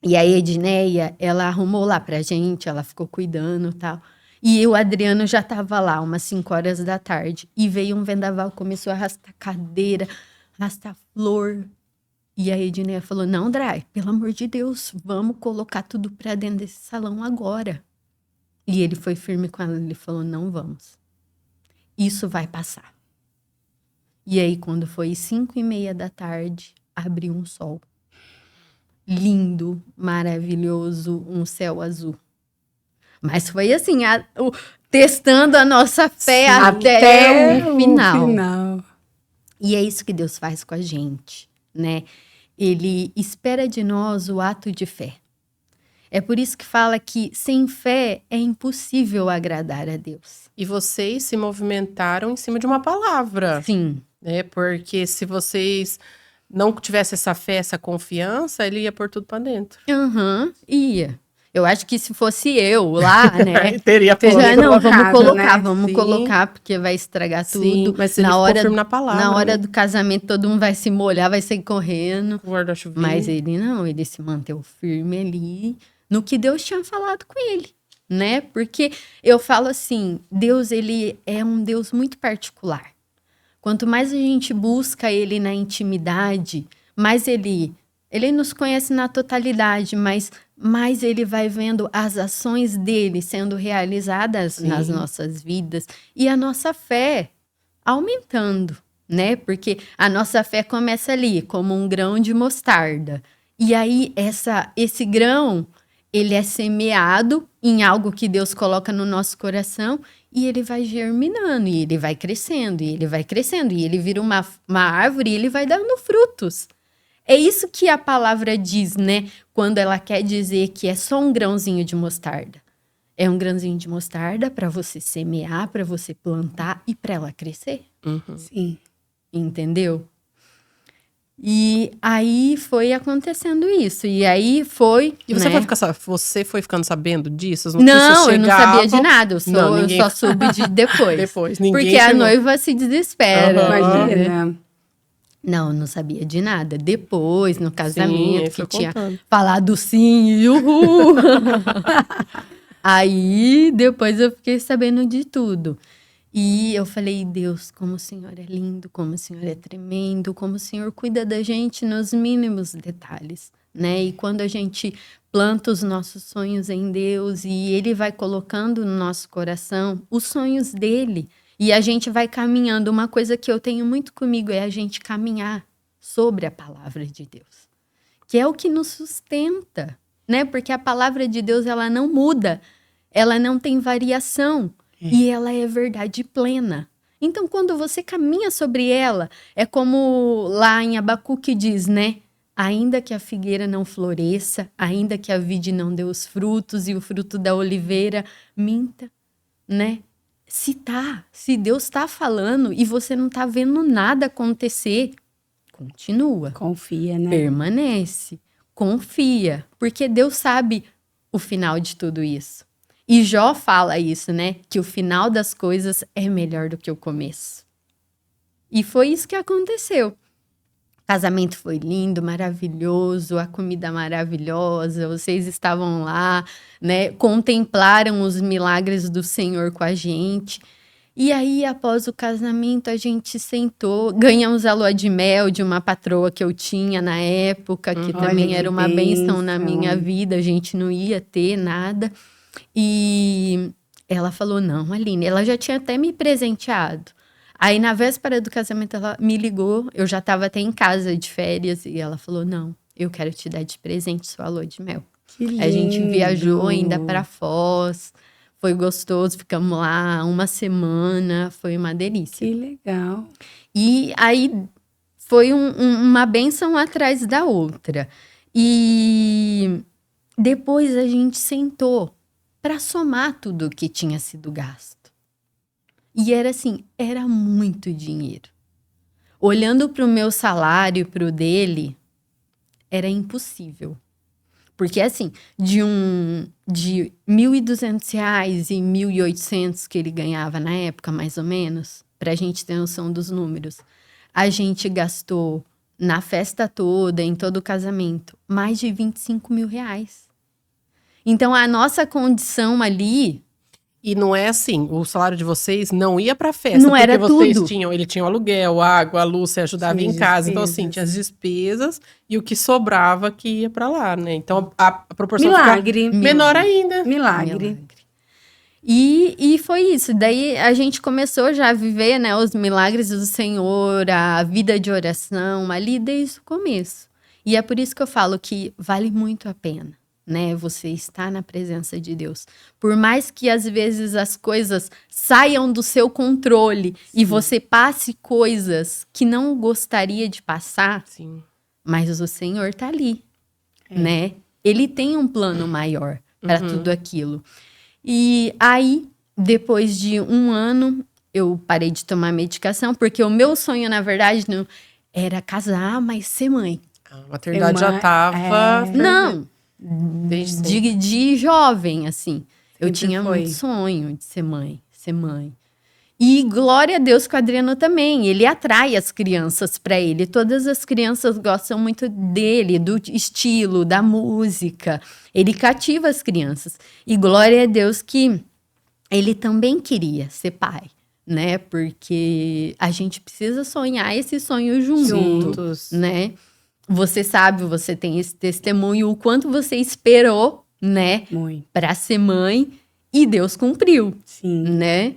E a Edneia, ela arrumou lá pra gente, ela ficou cuidando e tal. E o Adriano já tava lá, umas 5 horas da tarde. E veio um vendaval, começou a arrastar cadeira, arrastar flor. E a Edneia falou, não, Drai, pelo amor de Deus, vamos colocar tudo pra dentro desse salão agora. E ele foi firme com ela, ele falou, não vamos. Isso vai passar. E aí, quando foi 5:30 da tarde, abriu um sol. Lindo, maravilhoso, um céu azul. Mas foi assim, testando a nossa fé até o final. E é isso que Deus faz com a gente, né? Ele espera de nós o ato de fé. É por isso que fala que sem fé é impossível agradar a Deus. E vocês se movimentaram em cima de uma palavra. Sim. Né? Porque se vocês não tivessem essa fé, essa confiança, ele ia pôr tudo pra dentro. Ia. Eu acho que se fosse eu lá, né? Teria não, vamos colocar, né? vamos Sim. colocar, porque vai estragar tudo. Sim, mas ele ficou firme na palavra. Na hora né? do casamento, todo mundo vai se molhar, vai sair correndo. Guarda-chuvinha. Mas ele não, ele se manteve firme ali no que Deus tinha falado com ele, né? Porque eu falo assim, Deus, ele é um Deus muito particular. Quanto mais a gente busca ele na intimidade, mais ele nos conhece na totalidade, mas mais ele vai vendo as ações dele sendo realizadas nas nossas vidas e a nossa fé aumentando, né? Porque a nossa fé começa ali, como um grão de mostarda. E aí, esse grão, ele é semeado em algo que Deus coloca no nosso coração e ele vai germinando, e ele vai crescendo, e ele vai crescendo, e ele vira uma árvore e ele vai dando frutos. É isso que a palavra diz, né? Quando ela quer dizer que é só um grãozinho de mostarda. É um grãozinho de mostarda para você semear, para você plantar e para ela crescer. Sim. Entendeu? E aí foi acontecendo isso. E aí foi. E você, né? você foi ficando sabendo disso? As Não, eu não chegavam? sabia de nada. Ninguém- Eu só soube de depois. Depois, ninguém Porque a chegou. noiva se desespera. Imagina. Não sabia de nada. Depois, no casamento, aí que foi tinha contando. falado sim e uhul. Aí, depois eu fiquei sabendo de tudo. E eu falei, Deus, como o Senhor é lindo, como o Senhor é tremendo, como o Senhor cuida da gente nos mínimos detalhes, né? E quando a gente planta os nossos sonhos em Deus e Ele vai colocando no nosso coração os sonhos dele, e a gente vai caminhando. Uma coisa que eu tenho muito comigo é a gente caminhar sobre a palavra de Deus, que é o que nos sustenta, né? Porque a palavra de Deus, ela não muda, ela não tem variação. E ela é verdade plena. Então, quando você caminha sobre ela, é como lá em Abacuque diz, né? Ainda que a figueira não floresça, ainda que a vide não dê os frutos e o fruto da oliveira minta, né? Se Deus tá falando e você não tá vendo nada acontecer, continua. Confia, né? Permanece, confia, porque Deus sabe o final de tudo isso. E Jó fala isso, né? Que o final das coisas é melhor do que o começo. E foi isso que aconteceu. O casamento foi lindo, maravilhoso, a comida maravilhosa, vocês estavam lá, né? Contemplaram os milagres do Senhor com a gente. E aí, após o casamento, a gente sentou, ganhamos a lua de mel de uma patroa que eu tinha na época, que também Olha, era que uma bênção na bênção. minha vida, a gente não ia ter nada. E ela falou, não, Aline, ela já tinha até me presenteado. Aí, na véspera do casamento, ela me ligou, eu já estava até em casa de férias, e ela falou, não, eu quero te dar de presente sua lua de mel. Que lindo. A gente viajou ainda para Foz, foi gostoso, ficamos lá uma semana, foi uma delícia. Que legal. E aí foi uma bênção atrás da outra. E depois a gente sentou para somar tudo que tinha sido gasto. E era assim, era muito dinheiro. Olhando para o meu salário e para o dele, era impossível. Porque assim, de R$ 1.200 e 1.800 que ele ganhava na época, mais ou menos, pra gente ter noção dos números, a gente gastou na festa toda, em todo o casamento, mais de R$ 25.000. Então, a nossa condição ali... E não é assim, o salário de vocês não ia pra festa. Não porque era vocês tudo. ele tinha o aluguel, a água, a luz, você ajudava Tinha em casa. Então, despesas. assim, tinha as despesas e o que sobrava que ia pra lá, né? Então, a proporção Milagre. fica menor ainda. Milagre. E foi isso. Daí a gente começou já a viver, né, os milagres do Senhor, a vida de oração ali desde o começo. E é por isso que eu falo que vale muito a pena, né, você estar na presença de Deus. Por mais que às vezes as coisas saiam do seu controle e você passe coisas que não gostaria de passar, Sim. mas o Senhor tá ali, né? Ele tem um plano maior para tudo aquilo. E aí, depois de 1 ano, eu parei de tomar medicação, porque o meu sonho, na verdade, não era casar, mas ser mãe. A maternidade já tava... Não, Desde de jovem, assim. Eu Sempre tinha foi. muito sonho de ser mãe. E glória a Deus que o Adriano também, ele atrai as crianças para ele. Todas as crianças gostam muito dele, do estilo, da música. Ele cativa as crianças. E glória a Deus que ele também queria ser pai, né? Porque a gente precisa sonhar esse sonho Juntos. né? Você sabe, você tem esse testemunho, o quanto você esperou, né? Muito. Para ser mãe, e Deus cumpriu, Sim. né?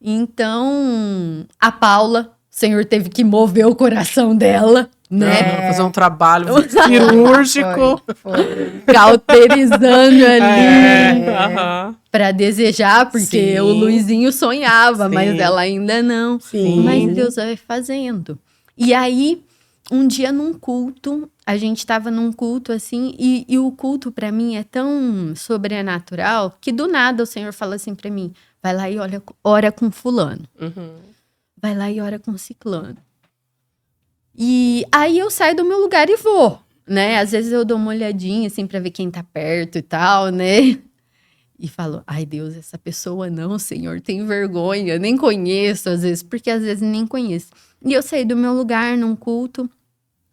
Então, a Paula, o Senhor teve que mover o coração dela, né? fazer um trabalho cirúrgico. Foi. Cauterizando ali Aham. para desejar, porque Sim. o Luizinho sonhava, Sim. mas ela ainda não. Sim. Mas Deus vai fazendo. E aí, um dia num culto, a gente estava num culto assim, e o culto para mim é tão sobrenatural que do nada o Senhor fala assim para mim: vai lá e ora com fulano. Uhum. Vai lá e ora com ciclano. E aí eu saio do meu lugar e vou, né? Às vezes eu dou uma olhadinha assim para ver quem tá perto e tal, né? E falo: ai Deus, essa pessoa não, Senhor, tem vergonha, nem conheço às vezes, porque às vezes nem conheço. E eu saí do meu lugar num culto,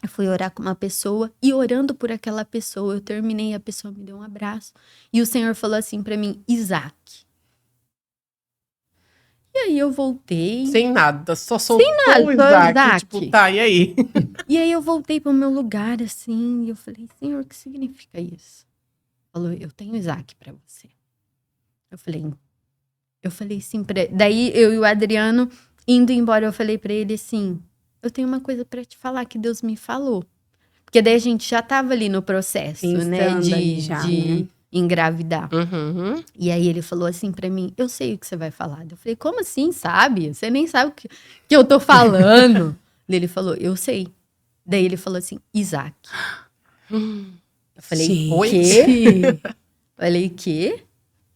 eu fui orar com uma pessoa, e orando por aquela pessoa, eu terminei, a pessoa me deu um abraço, e o Senhor falou assim pra mim: Isaac. E aí eu voltei. Sem nada, só soltou nada, o só Isaac. Isaac. Tipo, tá, e aí? E aí eu voltei pro meu lugar, assim, e eu falei: Senhor, o que significa isso? Falou: eu tenho Isaac pra você. Eu falei assim, daí eu e o Adriano, indo embora, eu falei pra ele assim: eu tenho uma coisa pra te falar que Deus me falou. Porque daí a gente já tava ali no processo, né, Pensando ali já, de né? engravidar. Uhum. E aí ele falou assim pra mim: eu sei o que você vai falar. Eu falei: como assim, sabe? Você nem sabe o que eu tô falando. Daí ele falou: eu sei. Daí ele falou assim: Isaac. Eu falei: Gente. quê? Falei: quê?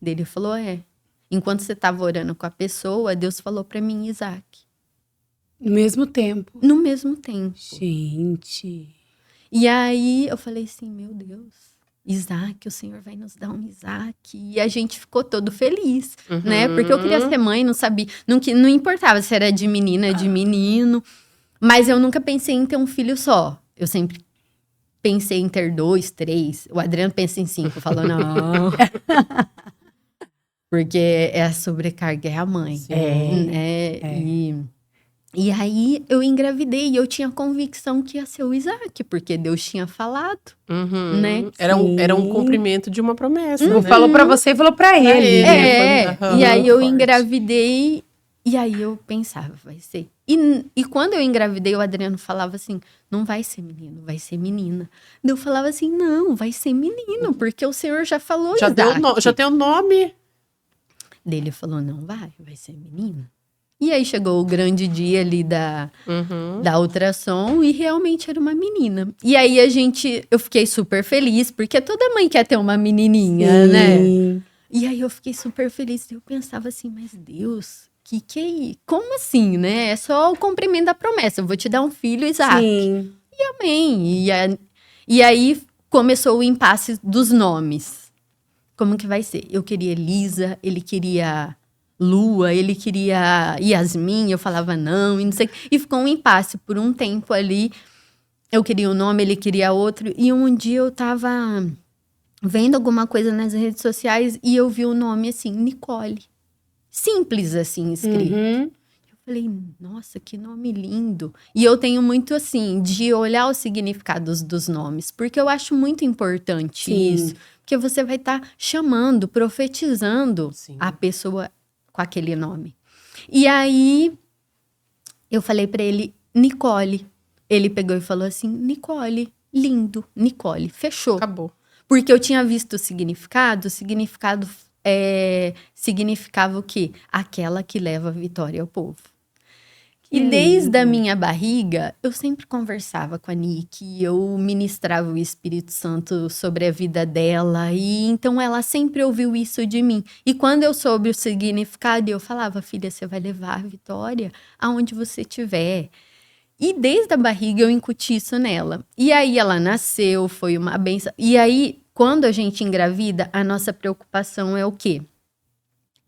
Daí ele falou: enquanto você tava orando com a pessoa, Deus falou pra mim: Isaac. No mesmo tempo. no mesmo tempo. Gente. E aí eu falei assim, meu Deus, Isaac, o Senhor vai nos dar um Isaac. E a gente ficou todo feliz, né? Porque eu queria ser mãe, não sabia, não importava se era de menina, de menino. Mas eu nunca pensei em ter um filho só. Eu sempre pensei em ter 2, 3. O Adriano pensa em 5, falou não. Porque a sobrecarga é a mãe. Sim. Né? E aí eu engravidei e eu tinha convicção que ia ser o Isaac, porque Deus tinha falado, né? Era um Sim. cumprimento de uma promessa, Não né? falou pra você e falou pra ele. ele. Foi, E aí eu forte. engravidei e aí eu pensava, vai ser. E quando eu engravidei, o Adriano falava assim, não vai ser menino, vai ser menina. Eu falava assim, não, vai ser menino, porque o Senhor já falou Já Isaac. tem o nome. Ele falou, não vai ser menina. E aí chegou o grande dia ali da ultrassom e realmente era uma menina. E aí eu fiquei super feliz, porque toda mãe quer ter uma menininha, né? Sim. E aí eu fiquei super feliz. Eu pensava assim, mas Deus, como assim, né? É só o cumprimento da promessa. Eu vou te dar um filho, Isaac. Sim. Amém. E aí começou o impasse dos nomes. Como que vai ser? Eu queria Elisa, ele queria Lua, ele queria Yasmin, eu falava não, e não sei. E ficou um impasse por um tempo ali. Eu queria um nome, ele queria outro. E um dia eu tava vendo alguma coisa nas redes sociais e eu vi o nome assim, Nicole. Simples assim, escrito. Uhum. Eu falei, nossa, que nome lindo. E eu tenho muito assim, de olhar os significados dos nomes, porque eu acho muito importante Sim. isso. Porque você vai estar chamando, profetizando Sim. a pessoa com aquele nome. E aí, eu falei pra ele, Nicole. Ele pegou e falou assim, Nicole, lindo, Nicole, fechou. Acabou. Porque eu tinha visto o significado significava o quê? Aquela que leva a vitória ao povo. E desde a minha barriga, eu sempre conversava com a Nick, eu ministrava o Espírito Santo sobre a vida dela, e então ela sempre ouviu isso de mim. E quando eu soube o significado, eu falava, filha, você vai levar a vitória aonde você estiver. E desde a barriga eu incuti isso nela. E aí ela nasceu, foi uma benção. E aí, quando a gente engravida, a nossa preocupação é o quê?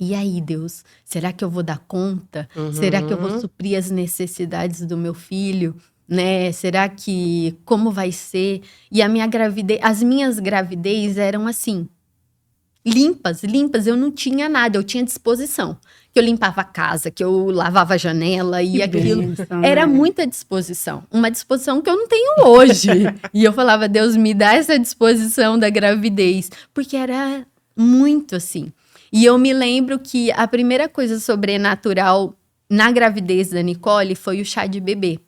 E aí, Deus, será que eu vou dar conta? Será que eu vou suprir as necessidades do meu filho? Né? Será que como vai ser? E as minhas gravidez eram assim, limpas, eu não tinha nada, eu tinha disposição. Que eu limpava a casa, que eu lavava a janela e aquilo. bênção, Era né? muita disposição. Uma disposição que eu não tenho hoje. E eu falava, Deus, me dá essa disposição da gravidez. Porque era muito assim. E eu me lembro que a primeira coisa sobrenatural na gravidez da Nicole foi o chá de bebê.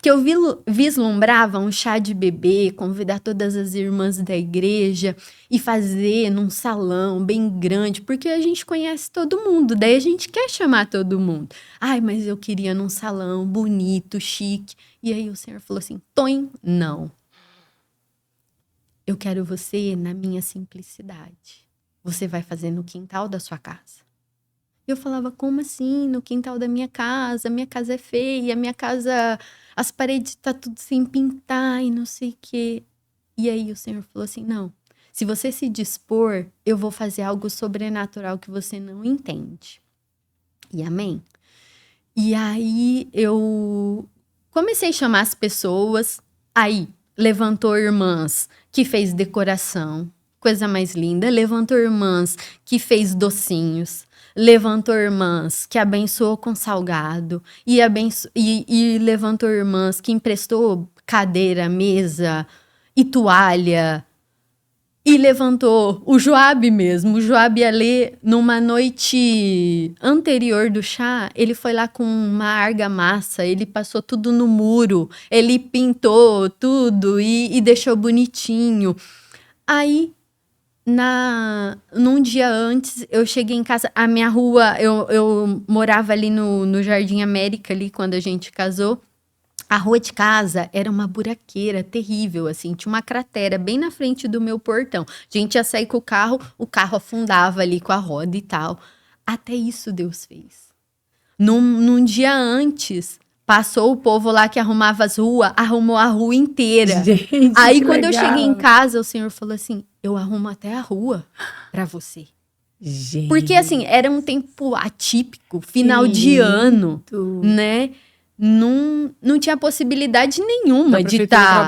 Que eu vislumbrava um chá de bebê, convidar todas as irmãs da igreja e fazer num salão bem grande, porque a gente conhece todo mundo, daí a gente quer chamar todo mundo. Ai, mas eu queria num salão bonito, chique. E aí o Senhor falou assim, Tom, não. Eu quero você na minha simplicidade. Você vai fazer no quintal da sua casa. Eu falava, como assim? No quintal da minha casa é feia, minha casa, as paredes tá tudo sem pintar e não sei o quê. E aí o Senhor falou assim, não, se você se dispor, eu vou fazer algo sobrenatural que você não entende. E amém? E aí eu comecei a chamar as pessoas, aí levantou irmãs que fez decoração, coisa mais linda, levantou irmãs que fez docinhos, levantou irmãs que abençoou com salgado e levantou irmãs que emprestou cadeira, mesa e toalha. E levantou o Joabe mesmo. O Joabe ia ler numa noite anterior do chá. Ele foi lá com uma argamassa, ele passou tudo no muro, ele pintou tudo e deixou bonitinho. Aí, num dia antes, eu cheguei em casa. A minha rua, eu morava ali no Jardim América, ali quando a gente casou. A rua de casa era uma buraqueira terrível, assim, tinha uma cratera bem na frente do meu portão. A gente ia sair com o carro afundava ali com a roda e tal. Até isso Deus fez. Num dia antes, Passou o povo lá que arrumava as ruas, arrumou a rua inteira. Gente, Aí que quando eu legal. cheguei em casa, o Senhor falou assim, eu arrumo até a rua pra você. Gente. Porque assim, era um tempo atípico, final de lindo. ano, né? Não tinha possibilidade nenhuma Da de prefeitura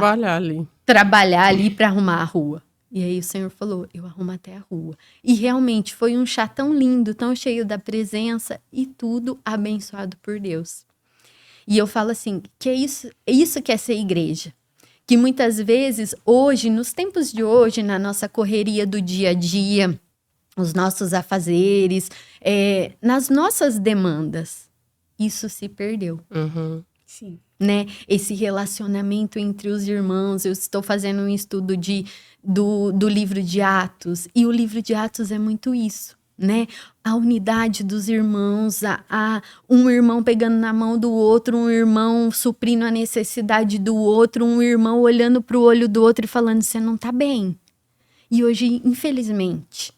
trabalhar ali. pra arrumar a rua. E aí o Senhor falou, eu arrumo até a rua. E realmente foi um chá tão lindo, tão cheio da presença e tudo abençoado por Deus. E eu falo assim, que é isso que é ser igreja. Que muitas vezes, hoje, nos tempos de hoje, na nossa correria do dia a dia, os nossos afazeres, nas nossas demandas, isso se perdeu. Uhum. Sim. Né? Esse relacionamento entre os irmãos. Eu estou fazendo um estudo do livro de Atos, e o livro de Atos é muito isso, né? A unidade dos irmãos, um irmão pegando na mão do outro, um irmão suprindo a necessidade do outro, um irmão olhando para o olho do outro e falando, você não tá bem. E hoje, infelizmente,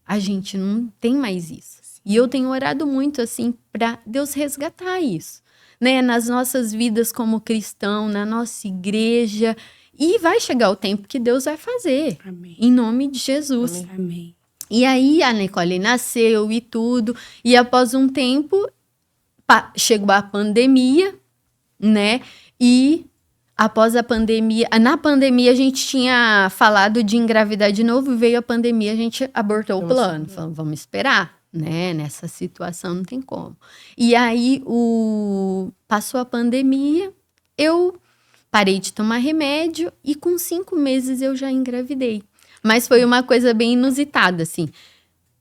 a gente não tem mais isso. E eu tenho orado muito, assim, para Deus resgatar isso, né? Nas nossas vidas como cristão, na nossa igreja. E vai chegar o tempo que Deus vai fazer. Amém. Em nome de Jesus. Amém. E aí a Nicole nasceu e tudo. E após um tempo, chegou a pandemia, né? E após a pandemia... Na pandemia a gente tinha falado de engravidar de novo. Veio a pandemia, a gente abortou o plano. Falamos, vamos esperar, né? Nessa situação não tem como. E aí passou a pandemia, eu parei de tomar remédio e com 5 meses eu já engravidei. Mas foi uma coisa bem inusitada, assim.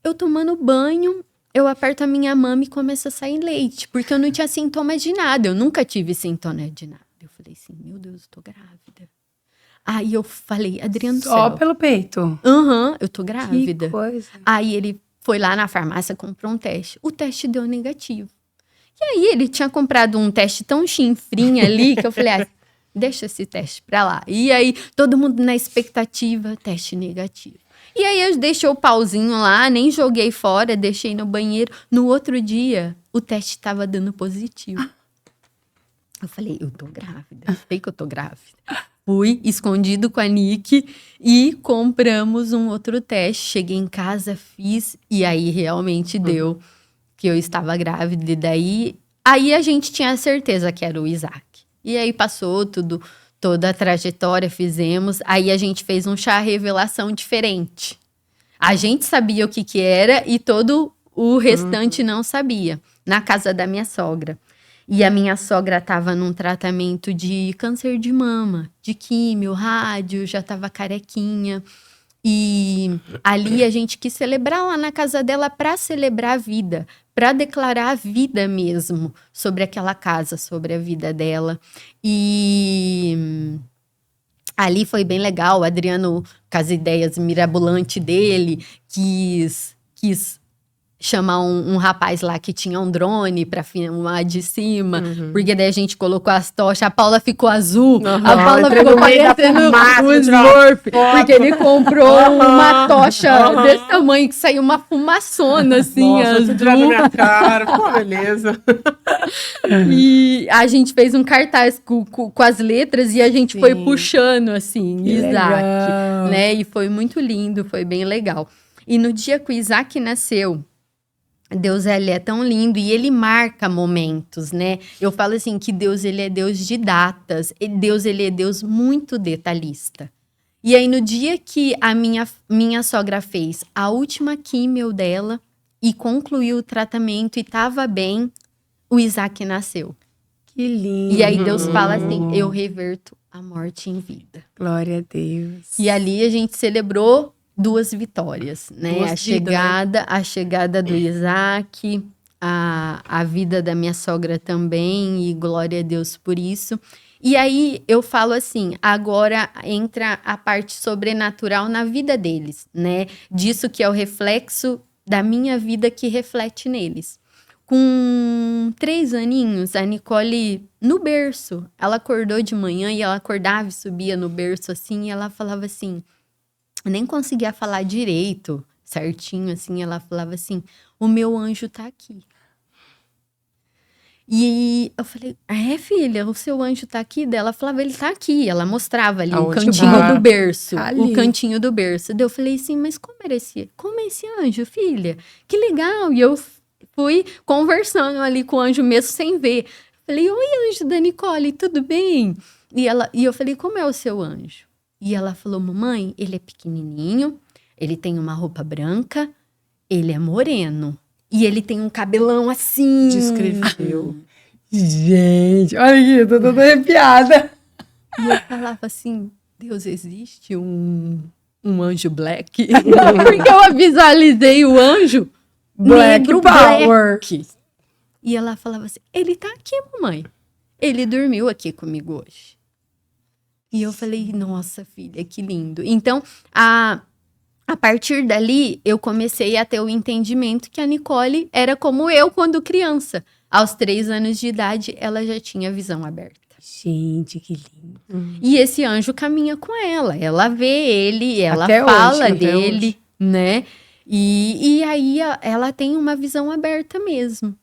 Eu tomando banho, eu aperto a minha mama e começa a sair leite, porque eu não tinha sintomas de nada, eu nunca tive sintomas de nada. Eu falei assim, meu Deus, eu tô grávida. Aí eu falei, Adriano do céu. Só pelo peito? Eu tô grávida. Que coisa. Aí ele foi lá na farmácia, comprou um teste. O teste deu negativo. E aí ele tinha comprado um teste tão chinfrinho ali, que eu falei, deixa esse teste pra lá. E aí todo mundo na expectativa, teste negativo. E aí eu deixei o pauzinho lá, nem joguei fora, deixei no banheiro. No outro dia, o teste tava dando positivo. Eu falei, eu tô grávida, sei que eu tô grávida. Fui escondido com a Nick e compramos um outro teste. Cheguei em casa, fiz e aí realmente deu que eu estava grávida. E daí, aí a gente tinha a certeza que era o Isaac. E aí passou toda a trajetória, fizemos. Aí a gente fez um chá revelação diferente. A gente sabia o que era e todo o restante não sabia. Na casa da minha sogra. E a minha sogra estava num tratamento de câncer de mama, de químio, rádio, já estava carequinha. E ali a gente quis celebrar lá na casa dela para celebrar a vida, para declarar a vida mesmo sobre aquela casa, sobre a vida dela. E ali foi bem legal, o Adriano, com as ideias mirabolantes dele, quis chamar um rapaz lá que tinha um drone pra filmar de cima, porque daí a gente colocou as tochas, a Paula ficou azul, a Paula ficou parecendo o Smurf, porque ele comprou uma tocha desse tamanho, que saiu uma fumaçona, assim, azul. Na minha cara. Pô, beleza. E a gente fez um cartaz com as letras e a gente foi puxando, assim, Que Isaac, legal. né? E foi muito lindo, foi bem legal. E no dia que o Isaac nasceu, Deus, ele é tão lindo e ele marca momentos, né? Eu falo assim que Deus, ele é Deus de datas. Deus, ele é Deus muito detalhista. E aí, no dia que a minha sogra fez a última químio dela e concluiu o tratamento e tava bem, o Isaac nasceu. Que lindo. E aí Deus fala assim, eu reverto a morte em vida. Glória a Deus. E ali a gente celebrou 2 vitórias, né? Duas vidas, A chegada do Isaac, a vida da minha sogra também, e glória a Deus por isso. E aí eu falo assim, agora entra a parte sobrenatural na vida deles, né? Disso que é o reflexo da minha vida que reflete neles. Com 3 aninhos, a Nicole, no berço, ela acordou de manhã e ela acordava e subia no berço assim, e ela falava assim, nem conseguia falar direito, certinho, assim, ela falava assim, o meu anjo tá aqui. E eu falei, filha, o seu anjo tá aqui? Dela falava, ele tá aqui. Ela mostrava ali o Aonde cantinho tá? do berço. Ali. O cantinho do berço. Daí eu falei assim, mas como é esse anjo, filha? Que legal. E eu fui conversando ali com o anjo mesmo sem ver. Falei, oi, anjo da Nicole, tudo bem? E eu falei, como é o seu anjo? E ela falou, mamãe, ele é pequenininho, ele tem uma roupa branca, ele é moreno. E ele tem um cabelão assim. Descreveu. Gente, olha aqui, eu tô toda arrepiada. E eu falava assim, Deus, existe um anjo black? Porque eu visualizei o anjo Black negro Power. black. E ela falava assim, ele tá aqui, mamãe. Ele dormiu aqui comigo hoje. E eu falei, nossa, filha, que lindo. Então, a partir dali, eu comecei a ter o entendimento que a Nicole era como eu quando criança. Aos 3 anos de idade, ela já tinha visão aberta. Gente, que lindo. E esse anjo caminha com ela. Ela vê ele, ela Até fala hoje, até dele, hoje. né? E aí ela tem uma visão aberta mesmo.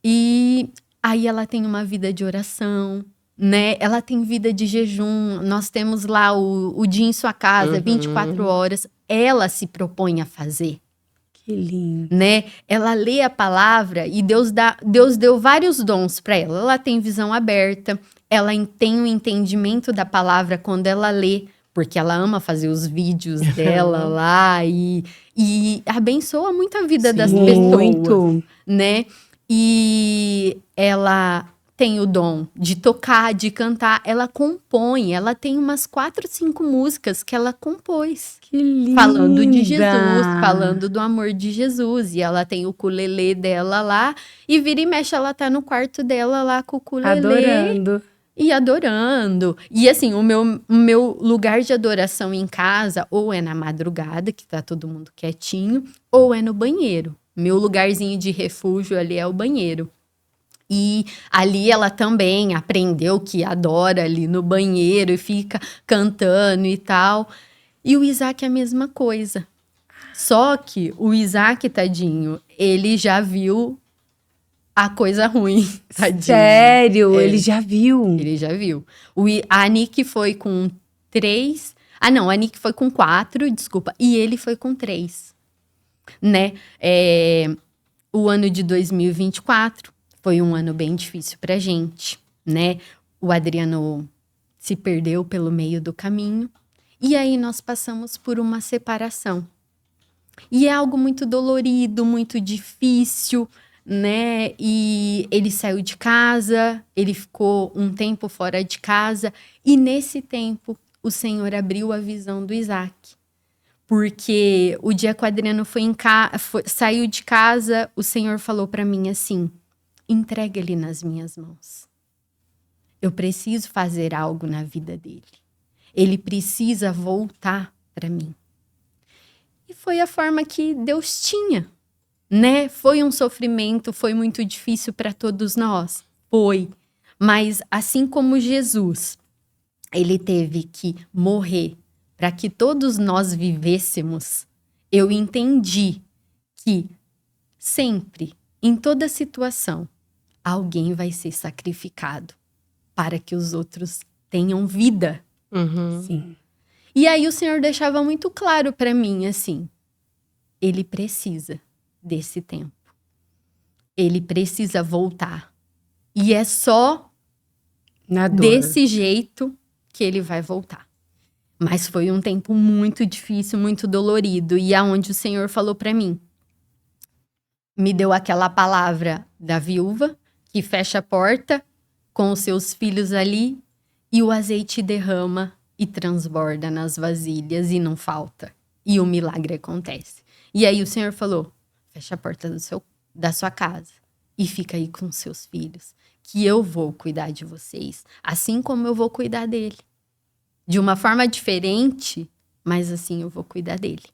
E aí ela tem uma vida de oração, né? Ela tem vida de jejum. Nós temos lá o dia em sua casa, 24 horas. Ela se propõe a fazer. Que lindo. Né? Ela lê a palavra e Deus deu vários dons para ela. Ela tem visão aberta, ela tem o entendimento da palavra quando ela lê, porque ela ama fazer os vídeos dela lá e abençoa muito a vida das pessoas, Muito. né? E ela tem o dom de tocar, de cantar, ela compõe, ela tem umas 4, 5 músicas que ela compôs. Que linda. Falando de Jesus, falando do amor de Jesus. E ela tem o ukulele dela lá. E vira e mexe, ela tá no quarto dela lá com o ukulele. Adorando. E adorando. E assim, o meu lugar de adoração em casa, ou é na madrugada, que tá todo mundo quietinho, ou é no banheiro. Meu lugarzinho de refúgio ali é o banheiro. E ali ela também aprendeu que adora ali no banheiro e fica cantando e tal. E o Isaac é a mesma coisa. Só que o Isaac, tadinho, ele já viu a coisa ruim. Tadinho. Sério, ele já viu. Ele já viu. A Nick foi com 3. Ah, não, a Nick foi com 4, desculpa. E ele foi com 3. Né? O ano de 2024 foi um ano bem difícil pra gente, né? O Adriano se perdeu pelo meio do caminho. E aí nós passamos por uma separação. E é algo muito dolorido, muito difícil, né? E ele saiu de casa, ele ficou um tempo fora de casa. E nesse tempo, o Senhor abriu a visão do Isaac. Porque o dia que o Adriano saiu de casa, o Senhor falou para mim assim, entrega ele nas minhas mãos. Eu preciso fazer algo na vida dele. Ele precisa voltar para mim. E foi a forma que Deus tinha, né? Foi um sofrimento, foi muito difícil para todos nós. Foi. Mas assim como Jesus, ele teve que morrer para que todos nós vivêssemos, eu entendi que sempre, em toda situação, alguém vai ser sacrificado para que os outros tenham vida. Sim. E aí o Senhor deixava muito claro para mim, assim, ele precisa desse tempo. Ele precisa voltar. E é só Na dor. desse jeito que ele vai voltar. Mas foi um tempo muito difícil, muito dolorido. E aonde o Senhor falou para mim, me deu aquela palavra da viúva, que fecha a porta com os seus filhos ali e o azeite derrama e transborda nas vasilhas e não falta. E o milagre acontece. E aí o Senhor falou, fecha a porta da sua casa e fica aí com seus filhos, que eu vou cuidar de vocês, assim como eu vou cuidar dele. De uma forma diferente, mas assim eu vou cuidar dele.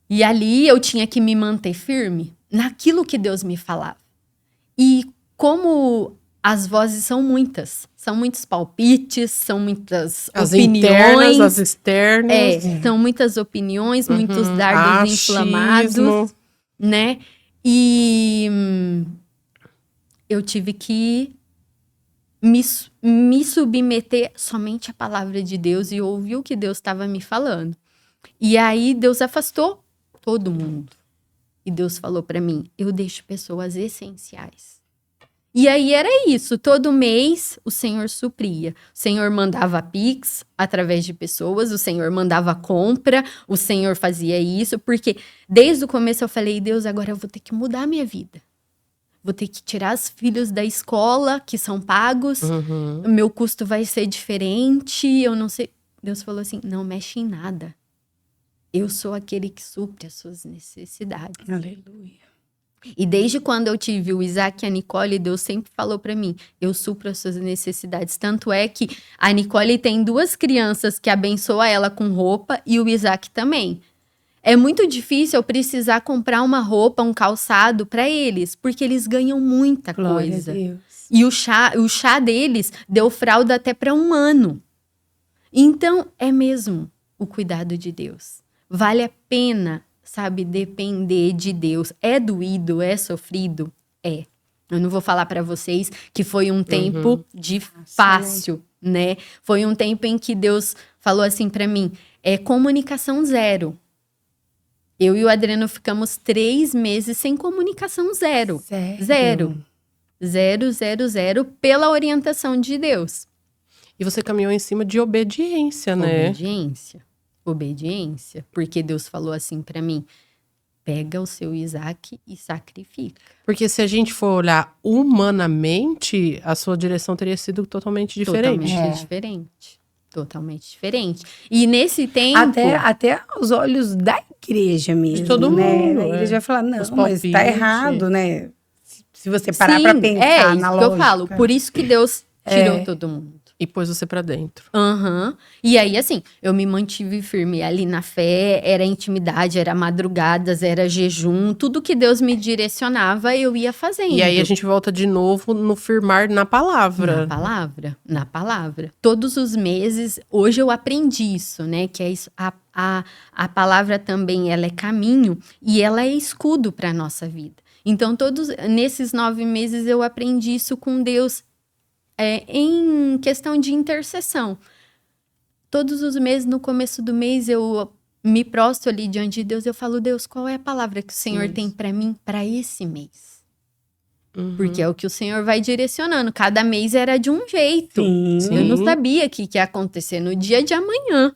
E ali eu tinha que me manter firme naquilo que Deus me falava. E como as vozes são muitos palpites, são muitas As opiniões. internas, as externas. São muitas opiniões, muitos dardos Achismo. inflamados, né? E eu tive que me submeter somente à palavra de Deus e ouvir o que Deus estava me falando. E aí Deus afastou todo mundo. E Deus falou para mim, eu deixo pessoas essenciais. E aí era isso, todo mês o Senhor supria. O Senhor mandava Pix através de pessoas, o Senhor mandava compra, o Senhor fazia isso, porque desde o começo eu falei, Deus, agora eu vou ter que mudar a minha vida. Vou ter que tirar os filhos da escola, que são pagos, meu custo vai ser diferente, eu não sei. Deus falou assim, não mexe em nada. Eu sou aquele que supre as suas necessidades. Aleluia. E desde quando eu tive o Isaac e a Nicole, Deus sempre falou pra mim, eu supro as suas necessidades. Tanto é que a Nicole tem 2 crianças que abençoa ela com roupa e o Isaac também. É muito difícil eu precisar comprar uma roupa, um calçado pra eles, porque eles ganham muita Glória coisa. a Deus. E o chá deles deu fralda até pra 1 ano. Então, é mesmo o cuidado de Deus. Vale a pena, sabe, depender de Deus. É doído, é sofrido? É. Eu não vou falar pra vocês que foi um tempo de fácil, né? Foi um tempo em que Deus falou assim pra mim, comunicação zero. Eu e o Adriano ficamos 3 meses sem comunicação zero. Sério? Zero, pela orientação de Deus. E você caminhou em cima de obediência, né? Obediência. Porque Deus falou assim pra mim, pega o seu Isaac e sacrifica. Porque se a gente for olhar humanamente, a sua direção teria sido totalmente diferente. Totalmente diferente. E nesse tempo... Até aos olhos da igreja mesmo, de todo né? mundo. A igreja vai falar, não, Os mas tá palpites. errado, né? Se você parar Sim, pra pensar isso na que lógica. eu falo. Por isso que Deus tirou todo mundo. E pôs você pra dentro. E aí, assim, eu me mantive firme ali na fé, era intimidade, era madrugadas, era jejum, tudo que Deus me direcionava, eu ia fazendo. E aí a gente volta de novo no firmar na palavra. Na palavra. Todos os meses, hoje eu aprendi isso, né? Que é isso, a palavra também, ela é caminho e ela é escudo para nossa vida. Então, nesses 9 meses eu aprendi isso com Deus. Em questão de intercessão. Todos os meses, no começo do mês, eu me prostro ali diante de Deus. Eu falo, Deus, qual é a palavra que o Senhor tem para mim para esse mês? Porque é o que o Senhor vai direcionando. Cada mês era de um jeito. Sim. Eu não sabia o que ia acontecer no dia de amanhã.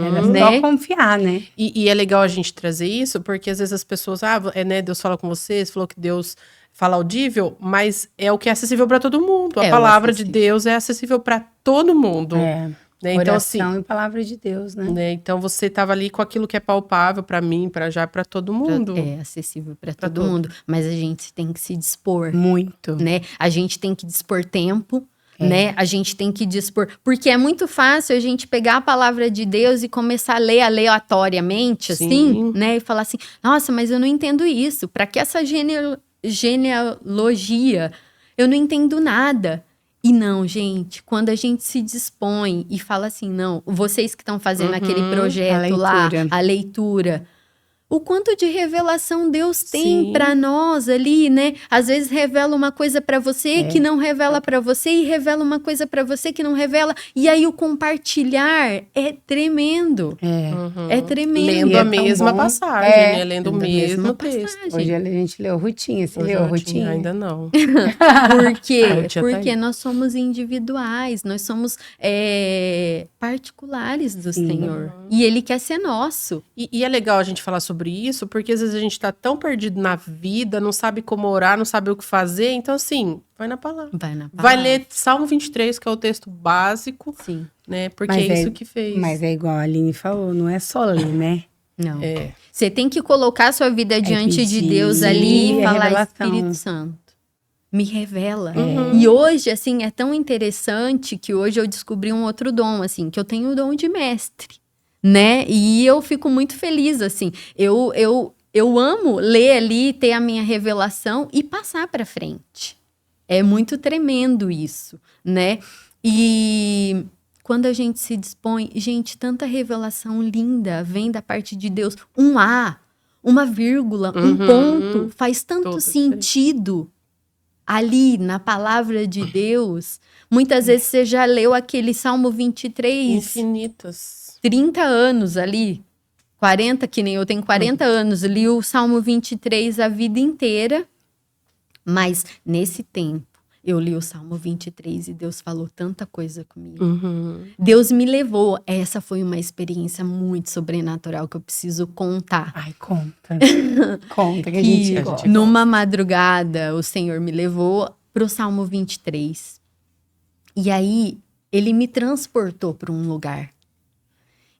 Era né? só confiar, né? E é legal a gente trazer isso, porque às vezes as pessoas, né, Deus fala com você falou que Deus fala audível, mas é o que é acessível para todo mundo. A palavra de Deus é acessível para todo mundo. Né? Então, assim, oração e palavra de Deus, né? Então você estava ali com aquilo que é palpável para mim, para todo mundo. É acessível para todo mundo. Mas a gente tem que se dispor. Muito. Né? A gente tem que dispor tempo. Né? A gente tem que dispor. Porque é muito fácil a gente pegar a palavra de Deus e começar a ler aleatoriamente, assim, né? E falar assim, nossa, mas eu não entendo isso. Para que essa genealogia? Eu não entendo nada. E não, gente, quando a gente se dispõe e fala assim, não, vocês que estão fazendo aquele projeto lá, a leitura, o quanto de revelação Deus tem para nós ali, né? Às vezes revela uma coisa para você que não revela para você e revela uma coisa para você que não revela. E aí o compartilhar é tremendo. É tremendo. Lendo a mesma passagem, né? Lendo o mesmo texto. Hoje a gente leu Rutinha. Você leu Rutinha? Ainda não. Por quê? Porque nós somos individuais, nós somos particulares do Senhor. E Ele quer ser nosso. E é legal a gente falar sobre isso, porque às vezes a gente tá tão perdido na vida, não sabe como orar, não sabe o que fazer. Então, assim, vai na palavra. Vai ler Salmo 23, que é o texto básico. Sim. Né? Porque é isso que fez. Mas é igual a Aline falou, não é só ler, né? Não. Você tem que colocar a sua vida diante de Deus ali e falar, Espírito Santo, me revela. E hoje, assim, é tão interessante que hoje eu descobri um outro dom, assim, que eu tenho o dom de mestre, né? E eu fico muito feliz, assim. Eu amo ler ali, ter a minha revelação e passar para frente. É muito tremendo isso, né? E quando a gente se dispõe, gente, tanta revelação linda vem da parte de Deus. Um A, uma vírgula, um ponto, faz tanto sentido. ali na palavra de Deus, muitas vezes você já leu aquele Salmo 23, Infinitas. 30 anos ali, 40, que nem eu tenho 40 anos, li o Salmo 23 a vida inteira, mas nesse tempo eu li o Salmo 23 e Deus falou tanta coisa comigo. Deus me levou. Essa foi uma experiência muito sobrenatural que eu preciso contar. Ai, conta. Conta que a Que gente gosta. numa madrugada o Senhor me levou pro Salmo 23. E aí ele me transportou para um lugar.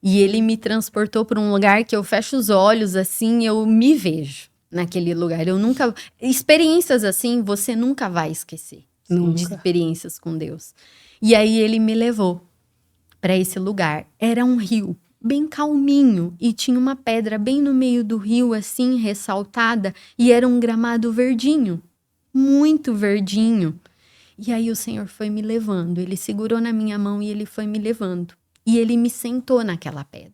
E ele me transportou para um lugar que eu fecho os olhos assim, eu me vejo naquele lugar. Eu nunca... Experiências assim, você nunca vai esquecer. Nunca. De experiências com Deus. E aí ele me levou para esse lugar. Era um rio bem calminho e tinha uma pedra bem no meio do rio, assim, ressaltada. E era um gramado verdinho, muito verdinho. E aí o Senhor foi me levando. Ele segurou na minha mão e ele foi me levando. E ele me sentou naquela pedra.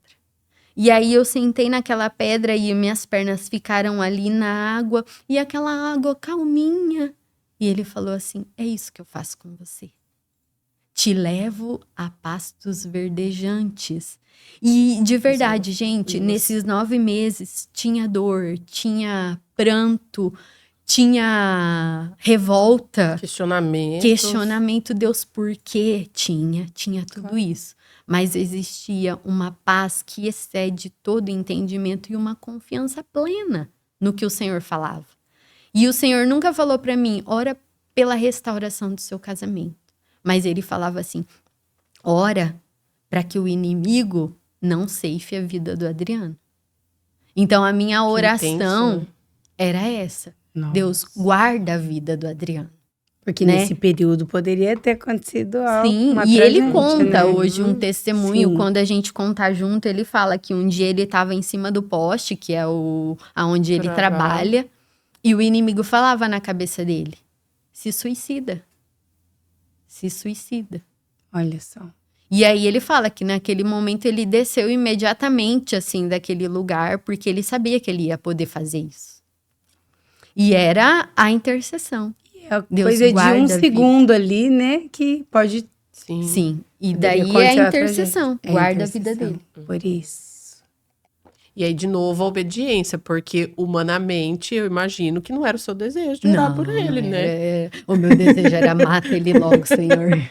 E aí eu sentei naquela pedra e minhas pernas ficaram ali na água. E aquela água calminha. E ele falou assim, é isso que eu faço com você. Te levo a pastos verdejantes. E de verdade, gente, nesses 9 meses tinha dor, tinha pranto, tinha revolta. Questionamento, Deus, por quê? Tinha tudo isso. Mas existia uma paz que excede todo entendimento e uma confiança plena no que o Senhor falava. E o Senhor nunca falou para mim, ora pela restauração do seu casamento. Mas ele falava assim, ora para que o inimigo não ceife a vida do Adriano. Então a minha oração era essa. Nossa. Deus guarda a vida do Adriano. Porque né? nesse período poderia ter acontecido algo. Sim, uma e ele tragédia, conta né? hoje um testemunho, Sim. quando a gente conta junto, ele fala que um dia ele estava em cima do poste, que é aonde ele trabalha, e o inimigo falava na cabeça dele, se suicida. Se suicida. Olha só. E aí ele fala que naquele momento ele desceu imediatamente, assim, daquele lugar, porque ele sabia que ele ia poder fazer isso. E era a intercessão. É Deus coisa de guarda um a vida. segundo ali, né? Que pode... Sim. E poderia daí é acontecer a a intercessão. tragédia. É Guarda a intercessão. vida dele. Por isso. E aí, de novo, a obediência, porque humanamente eu imagino que não era o seu desejo de orar por ele, né? O meu desejo era mata ele logo, Senhor.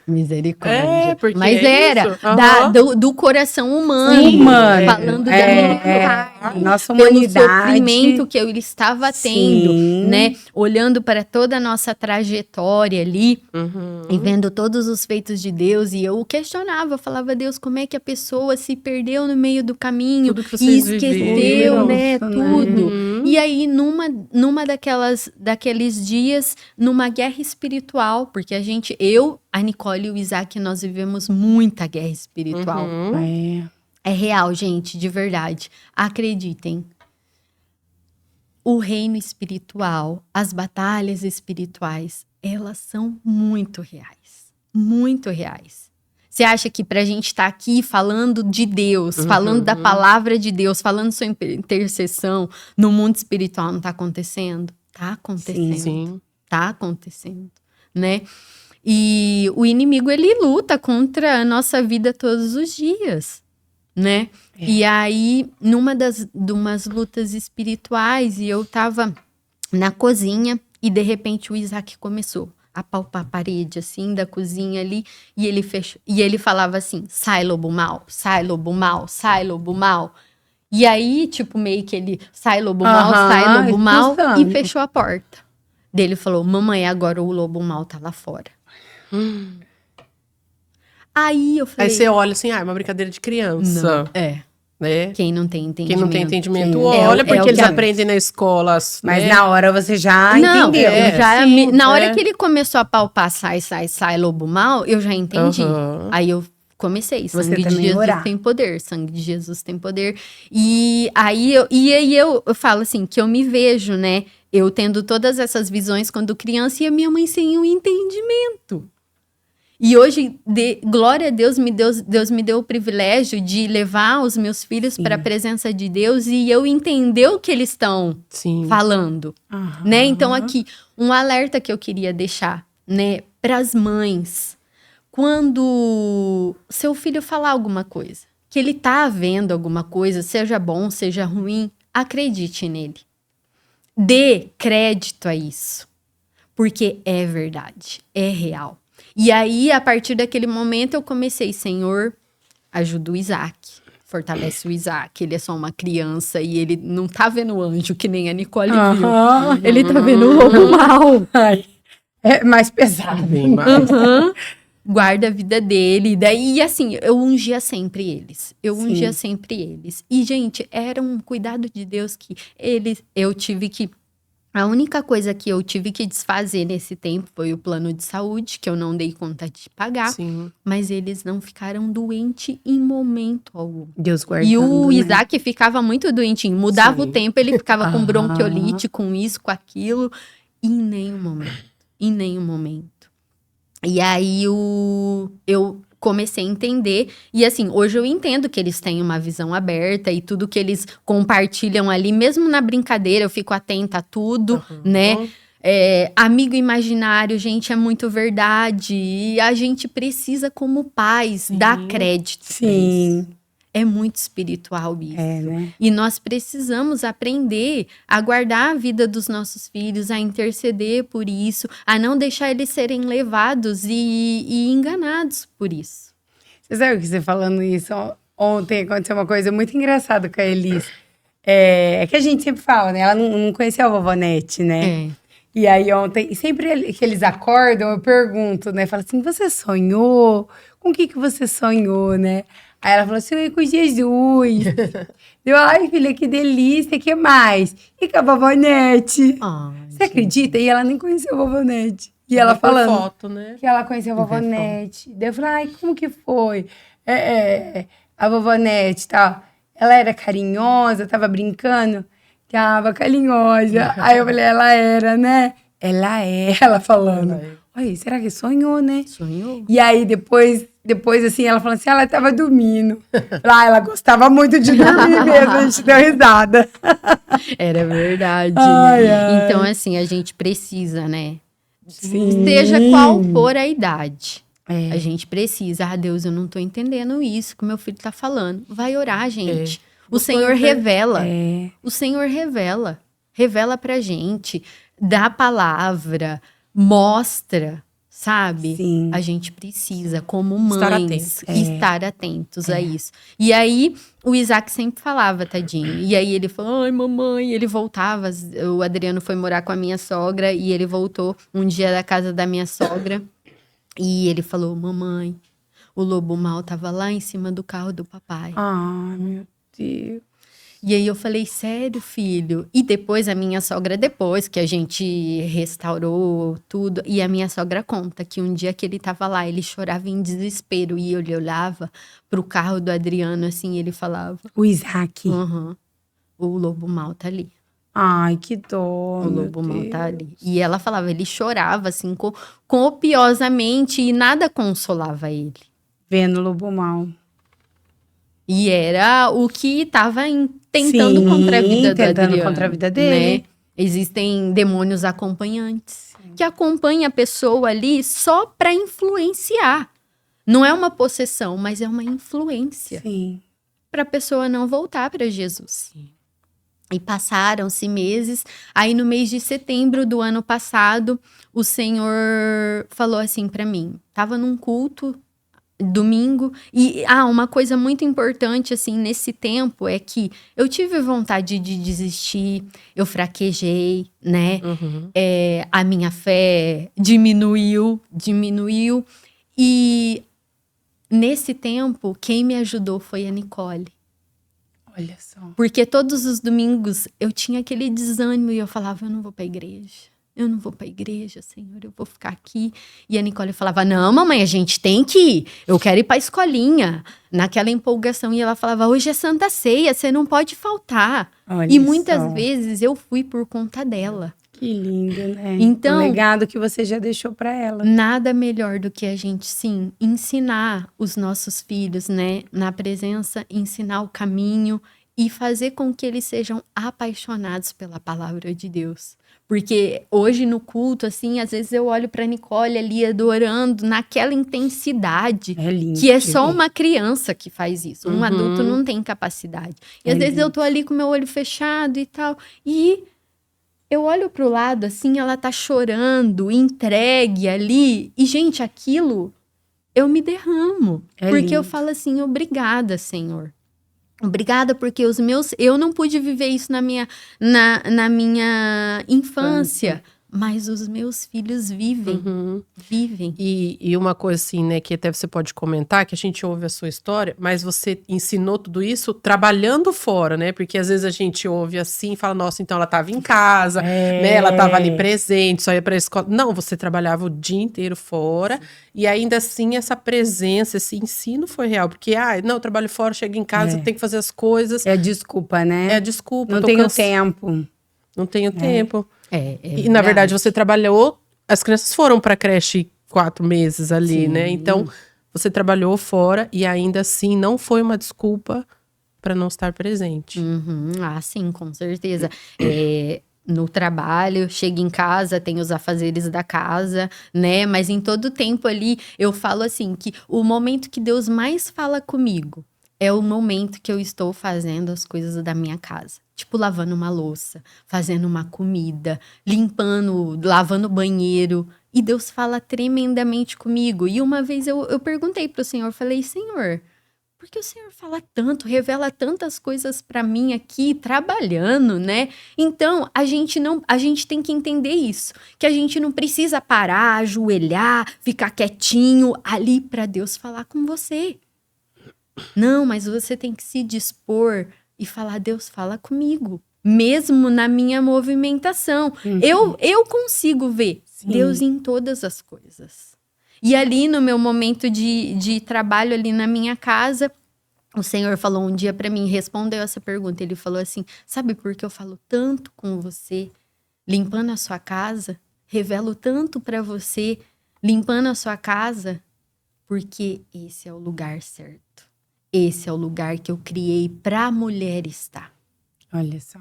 Misericórdia. É, porque Mas é era isso. Aham. do coração humano. Humano. Falando da É, minha é. carne. Nossa Pelo humanidade. sofrimento que eu estava tendo, Sim. né? Olhando para toda a nossa trajetória ali. Uhum. E vendo todos os feitos de Deus, e eu questionava, falava, Deus, como é que a pessoa se perdeu no meio do caminho Tudo que e vocês esqueceu, viveram. né, Nossa, né? tudo. Uhum. E aí, numa daqueles dias, numa guerra espiritual, porque a Nicole e o Isaac, nós vivemos muita guerra espiritual. Uhum. É. É real, gente, de verdade. Acreditem. O reino espiritual, as batalhas espirituais, elas são muito reais. Muito reais. Você acha que pra gente estar aqui falando de Deus, falando da palavra de Deus, falando sua intercessão no mundo espiritual não tá acontecendo? Tá acontecendo. Sim. Tá acontecendo, né? E o inimigo, ele luta contra a nossa vida todos os dias, né? É. E aí, de umas lutas espirituais, e eu tava na cozinha, e de repente o Isaac começou a palpar a parede, assim, da cozinha ali, e ele fechou, e ele falava assim, sai lobo mal, sai lobo mal, sai lobo mal. E aí, tipo, meio que ele, sai lobo mal, sai lobo mal, expulsando. e fechou a porta. Daí ele falou, mamãe, agora o lobo mal tá lá fora. Aí eu falei... Aí você olha assim, é uma brincadeira de criança. Né? Quem não tem entendimento. Quem não tem entendimento, Quem- olha, é porque o eles que- aprendem na escola. Mas né? na hora você já Não, entendeu. eu já Sim, na hora é. que ele começou a palpar, sai, lobo mal, eu já entendi. Aham. Aí eu comecei, Você sangue de também Jesus orar. tem poder, sangue de Jesus tem poder. E aí eu falo assim, que eu me vejo, né, eu tendo todas essas visões quando criança e a minha mãe sem o entendimento. E hoje, glória a Deus, Deus me deu o privilégio de levar os meus filhos para a presença de Deus e eu entender o que eles estão falando, né? Então aqui, um alerta que eu queria deixar, né, para as mães. Quando seu filho falar alguma coisa, que ele tá vendo alguma coisa, seja bom, seja ruim, acredite nele. Dê crédito a isso, porque é verdade, é real. E aí, a partir daquele momento, eu comecei, Senhor, ajuda o Isaac, fortalece o Isaac. Ele é só uma criança e ele não tá vendo o anjo, que nem a Nicole viu. Ele tá vendo o lobo mau. Ai, é mais pesado. Bem mais. Guarda a vida dele. Daí, assim, eu ungia sempre eles. E, gente, era um cuidado de Deus que eu tive que... A única coisa que eu tive que desfazer nesse tempo foi o plano de saúde, que eu não dei conta de pagar. Sim. Mas eles não ficaram doentes em momento algum. Deus guardando, E o né? Isaac ficava muito doentinho. Mudava o tempo, ele ficava com bronquiolite, com isso, com aquilo. Em nenhum momento. E aí eu comecei a entender. E assim, hoje eu entendo que eles têm uma visão aberta e tudo que eles compartilham ali, mesmo na brincadeira, eu fico atenta a tudo, né? Amigo imaginário, gente, é muito verdade. E a gente precisa, como pais, dar crédito. Sim. É muito espiritual isso. Né? E nós precisamos aprender a guardar a vida dos nossos filhos, a interceder por isso, a não deixar eles serem levados e enganados por isso. Você sabe que você falando isso? Ontem aconteceu uma coisa muito engraçada com a Elis. É que a gente sempre fala, né? Ela não conhecia a vovó Nete, né? E aí ontem, e sempre que eles acordam, eu pergunto, né? Falo assim, você sonhou? Com o que você sonhou, né? Aí ela falou assim, eu ia com Jesus. Deu, ai, filha, que delícia, que mais? E com a vovó Nete. Você acredita? E ela nem conheceu a vovó Nete. E ela falando foto, né? que ela conheceu a vovó Nete. Daí eu falei, ai, como que foi? A vovó Nete, tal. Ela era carinhosa, tava brincando. Tava carinhosa. Aí eu falei, ela era, né? Ela falando. Olha, será que sonhou, né? Sonhou. E aí, depois assim, ela falou assim, ela tava dormindo. Ela gostava muito de dormir mesmo, a gente deu risada. Era verdade. Ai, ai. Então, assim, a gente precisa, né? Sim. Seja qual for a idade. A gente precisa. Deus, eu não tô entendendo isso que o meu filho tá falando. Vai orar, gente. O Senhor revela. O Senhor revela. Revela pra gente. Dá a palavra. Mostra. Sabe? Sim. A gente precisa, como mães, estar atentos a isso. E aí, o Isaac sempre falava, tadinho. E aí, ele falou, ai, mamãe. Ele voltava. O Adriano foi morar com a minha sogra. E ele voltou um dia da casa da minha sogra. E ele falou, mamãe, o lobo mau tava lá em cima do carro do papai. Ai, meu Deus. E aí eu falei, sério, filho? E depois a minha sogra, depois que a gente restaurou tudo, e a minha sogra conta que um dia que ele tava lá, ele chorava em desespero, e ele olhava pro carro do Adriano, assim, e ele falava... O Isaac. O lobo mau tá ali. Ai, que dó. O lobo mau tá ali. E ela falava, ele chorava, assim, copiosamente, e nada consolava ele. Vendo o lobo mau. E era o que estava tentando contra a vida do Adriano, contra a vida dele. Né? Existem demônios acompanhantes que acompanham a pessoa ali só para influenciar. Não é uma possessão, mas é uma influência. Para a pessoa não voltar para Jesus. E passaram-se meses. Aí no mês de setembro do ano passado, o Senhor falou assim para mim. Tava num culto domingo, e uma coisa muito importante, assim, nesse tempo, é que eu tive vontade de desistir, eu fraquejei, né, a minha fé diminuiu, e nesse tempo, quem me ajudou foi a Nicole. Olha só. Porque todos os domingos, eu tinha aquele desânimo, e eu falava, eu não vou pra igreja. Eu não vou pra igreja, Senhor, eu vou ficar aqui. E a Nicole falava, não, mamãe, a gente tem que ir. Eu quero ir pra escolinha. Naquela empolgação. E ela falava, hoje é Santa Ceia, você não pode faltar. Olha e muitas só. vezes eu fui por conta dela. Que lindo, né? Então, o legado que você já deixou para ela. nada melhor do que a gente, sim, ensinar os nossos filhos, né? Na presença, ensinar o caminho e fazer com que eles sejam apaixonados pela palavra de Deus. Porque hoje no culto, assim, às vezes eu olho para Nicole ali adorando naquela intensidade, É lindo. que é só uma criança que faz isso. Um Uhum. adulto não tem capacidade. E É às vezes lindo. eu tô ali com meu olho fechado e tal, e eu olho pro lado, assim, ela tá chorando, entregue ali. E, gente, aquilo, eu me derramo. É porque eu lindo. falo assim, obrigada, Senhor. Obrigada, porque eu não pude viver isso na minha infância. Mas os meus filhos vivem. Uhum. Vivem. E uma coisa assim, né, que até você pode comentar, que a gente ouve a sua história, mas você ensinou tudo isso trabalhando fora, né? Porque às vezes a gente ouve assim e fala, nossa, então ela estava em casa, né? Ela estava ali presente, só ia pra escola. Não, você trabalhava o dia inteiro fora. Sim. E ainda assim essa presença, esse ensino foi real. Porque, não, eu trabalho fora, chego em casa, tenho que fazer as coisas. É a desculpa, né? É a desculpa. Não tenho tempo. Não tenho tempo. E na verdade você trabalhou, as crianças foram para creche 4 meses ali, né? Então você trabalhou fora e ainda assim não foi uma desculpa para não estar presente. Uhum. Ah, sim, com certeza. No trabalho, chego em casa, tenho os afazeres da casa, né? Mas em todo o tempo ali, eu falo assim, que o momento que Deus mais fala comigo é o momento que eu estou fazendo as coisas da minha casa. Tipo, lavando uma louça, fazendo uma comida, limpando, lavando o banheiro. E Deus fala tremendamente comigo. E uma vez eu perguntei pro Senhor, falei, Senhor, por que o Senhor fala tanto, revela tantas coisas pra mim aqui, trabalhando, né? Então, a gente tem que entender isso. Que a gente não precisa parar, ajoelhar, ficar quietinho ali pra Deus falar com você. Não, mas você tem que se dispor e falar, Deus, fala comigo. Mesmo na minha movimentação. Eu consigo ver Deus em todas as coisas. E ali no meu momento de trabalho ali na minha casa, o Senhor falou um dia pra mim, respondeu essa pergunta. Ele falou assim, sabe por que eu falo tanto com você, limpando a sua casa? Revelo tanto pra você, limpando a sua casa? Porque esse é o lugar certo. Esse é o lugar que eu criei para a mulher estar. Olha só.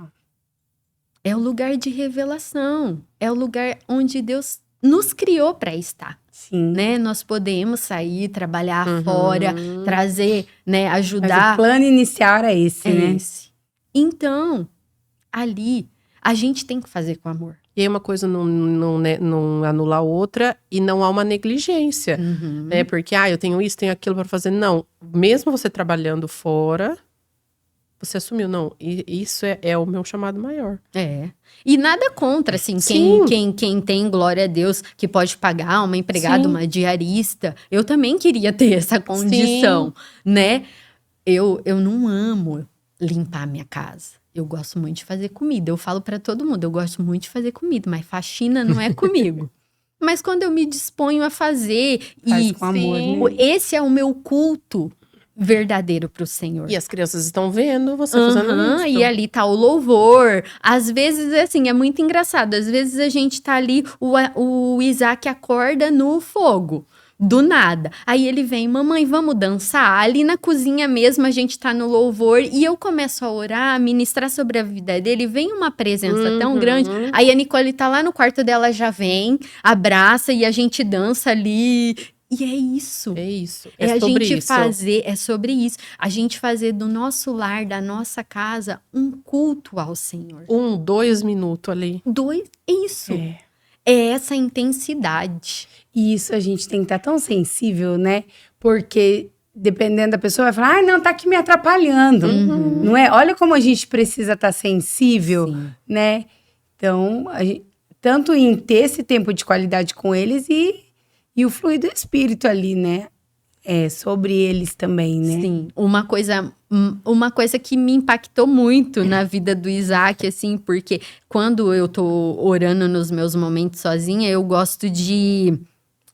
É o lugar de revelação. É o lugar onde Deus nos criou para estar. Sim. Né? Nós podemos sair, trabalhar fora, trazer, né, ajudar. Mas o plano inicial era esse, né? Esse. Então, ali, a gente tem que fazer com amor. E aí uma coisa não anula a outra e não há uma negligência, né? Porque, eu tenho isso, tenho aquilo para fazer. Não, mesmo você trabalhando fora, você assumiu, não, isso é o meu chamado maior. E nada contra, assim, quem tem, glória a Deus, que pode pagar uma empregada, uma diarista. Eu também queria ter essa condição, né? Eu não amo limpar minha casa. Eu gosto muito de fazer comida. Eu falo pra todo mundo, eu gosto muito de fazer comida, mas faxina não é comigo. Mas quando eu me disponho a fazer, faz com amor, né? Esse é o meu culto verdadeiro pro Senhor. E as crianças estão vendo você fazendo isso. E ali tá o louvor. Às vezes, assim, é muito engraçado. Às vezes a gente tá ali, o Isaac acorda no fogo. Do nada. Aí ele vem, mamãe, vamos dançar? Ali na cozinha mesmo, a gente tá no louvor e eu começo a orar, a ministrar sobre a vida dele. Vem uma presença tão grande. Aí a Nicole tá lá no quarto dela, já vem, abraça e a gente dança ali. E é isso. É isso. É a gente fazer, é sobre isso. A gente fazer do nosso lar, da nossa casa, um culto ao Senhor. 2 minutos ali. Isso. É essa intensidade. E isso a gente tem que estar tão sensível, né? Porque dependendo da pessoa, vai falar, não, tá aqui me atrapalhando. Não é? Olha como a gente precisa estar sensível, né? Então, tanto em ter esse tempo de qualidade com eles e o fluir do espírito ali, né? Sobre eles também, né? Sim, uma coisa que me impactou muito na vida do Isaac, assim, porque quando eu tô orando nos meus momentos sozinha, eu gosto de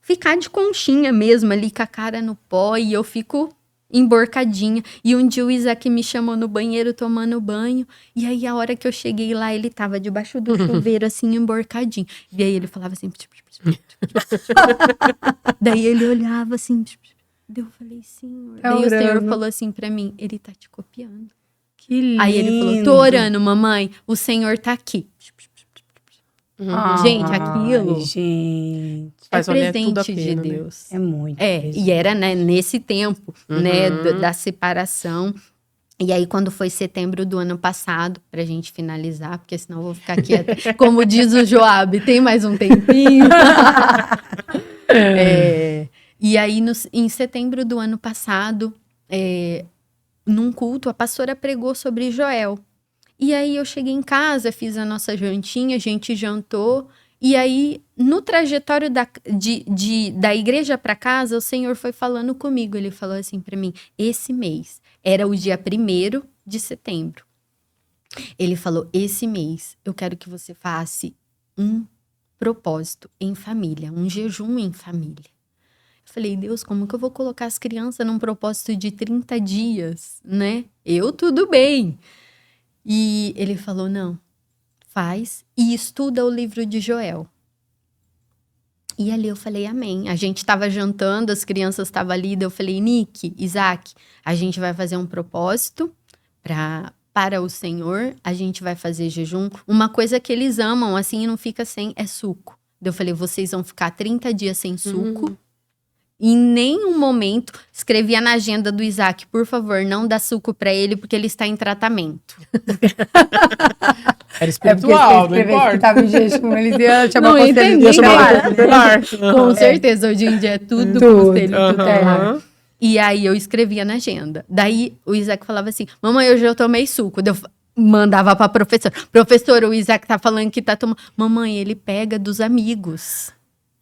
ficar de conchinha mesmo ali com a cara no pó e eu fico emborcadinha. E um dia o Isaac me chamou no banheiro tomando banho. E aí, a hora que eu cheguei lá, ele tava debaixo do chuveiro, assim, emborcadinho. E aí, ele falava assim... Daí, ele olhava assim... Daí eu falei, Senhor... Tá Daí o Senhor orando. falou assim pra mim, ele tá te copiando. Que lindo. Aí ele falou, tô orando, mamãe, o Senhor tá aqui. Gente, aquilo Ai, gente. Faz valer tudo a presente de pena, né? Deus. É muito. E era, né, nesse tempo, né, da separação. E aí, quando foi setembro do ano passado, pra gente finalizar, porque senão eu vou ficar quieta. Como diz o Joab, tem mais um tempinho. E aí, em setembro do ano passado, num culto, a pastora pregou sobre Joel. E aí, eu cheguei em casa, fiz a nossa jantinha, a gente jantou. E aí, no trajetório da igreja para casa, o Senhor foi falando comigo. Ele falou assim para mim, esse mês, era o dia 1º de setembro. Ele falou, esse mês, eu quero que você faça um propósito em família, um jejum em família. Eu falei, Deus, como que eu vou colocar as crianças num propósito de 30 dias, né? Eu, tudo bem. E ele falou, não, faz e estuda o livro de Joel. E ali eu falei, amém. A gente estava jantando, as crianças estavam ali, daí eu falei, Nick, Isaac, a gente vai fazer um propósito para o Senhor, a gente vai fazer jejum. Uma coisa que eles amam, assim, não fica sem, é suco. Daí eu falei, vocês vão ficar 30 dias sem suco. Em nenhum momento, escrevia na agenda do Isaac, por favor, não dá suco para ele, porque ele está em tratamento. Era espiritual, não que importa. tava em jejum, eles iam chamar Não conselho entendi, tutelar. Com certeza, hoje em dia é tudo conselho tutelar. E aí eu escrevia na agenda. Daí o Isaac falava assim, mamãe, hoje eu tomei suco. Daí eu mandava pra professora, o Isaac tá falando que tá tomando. Mamãe, ele pega dos amigos.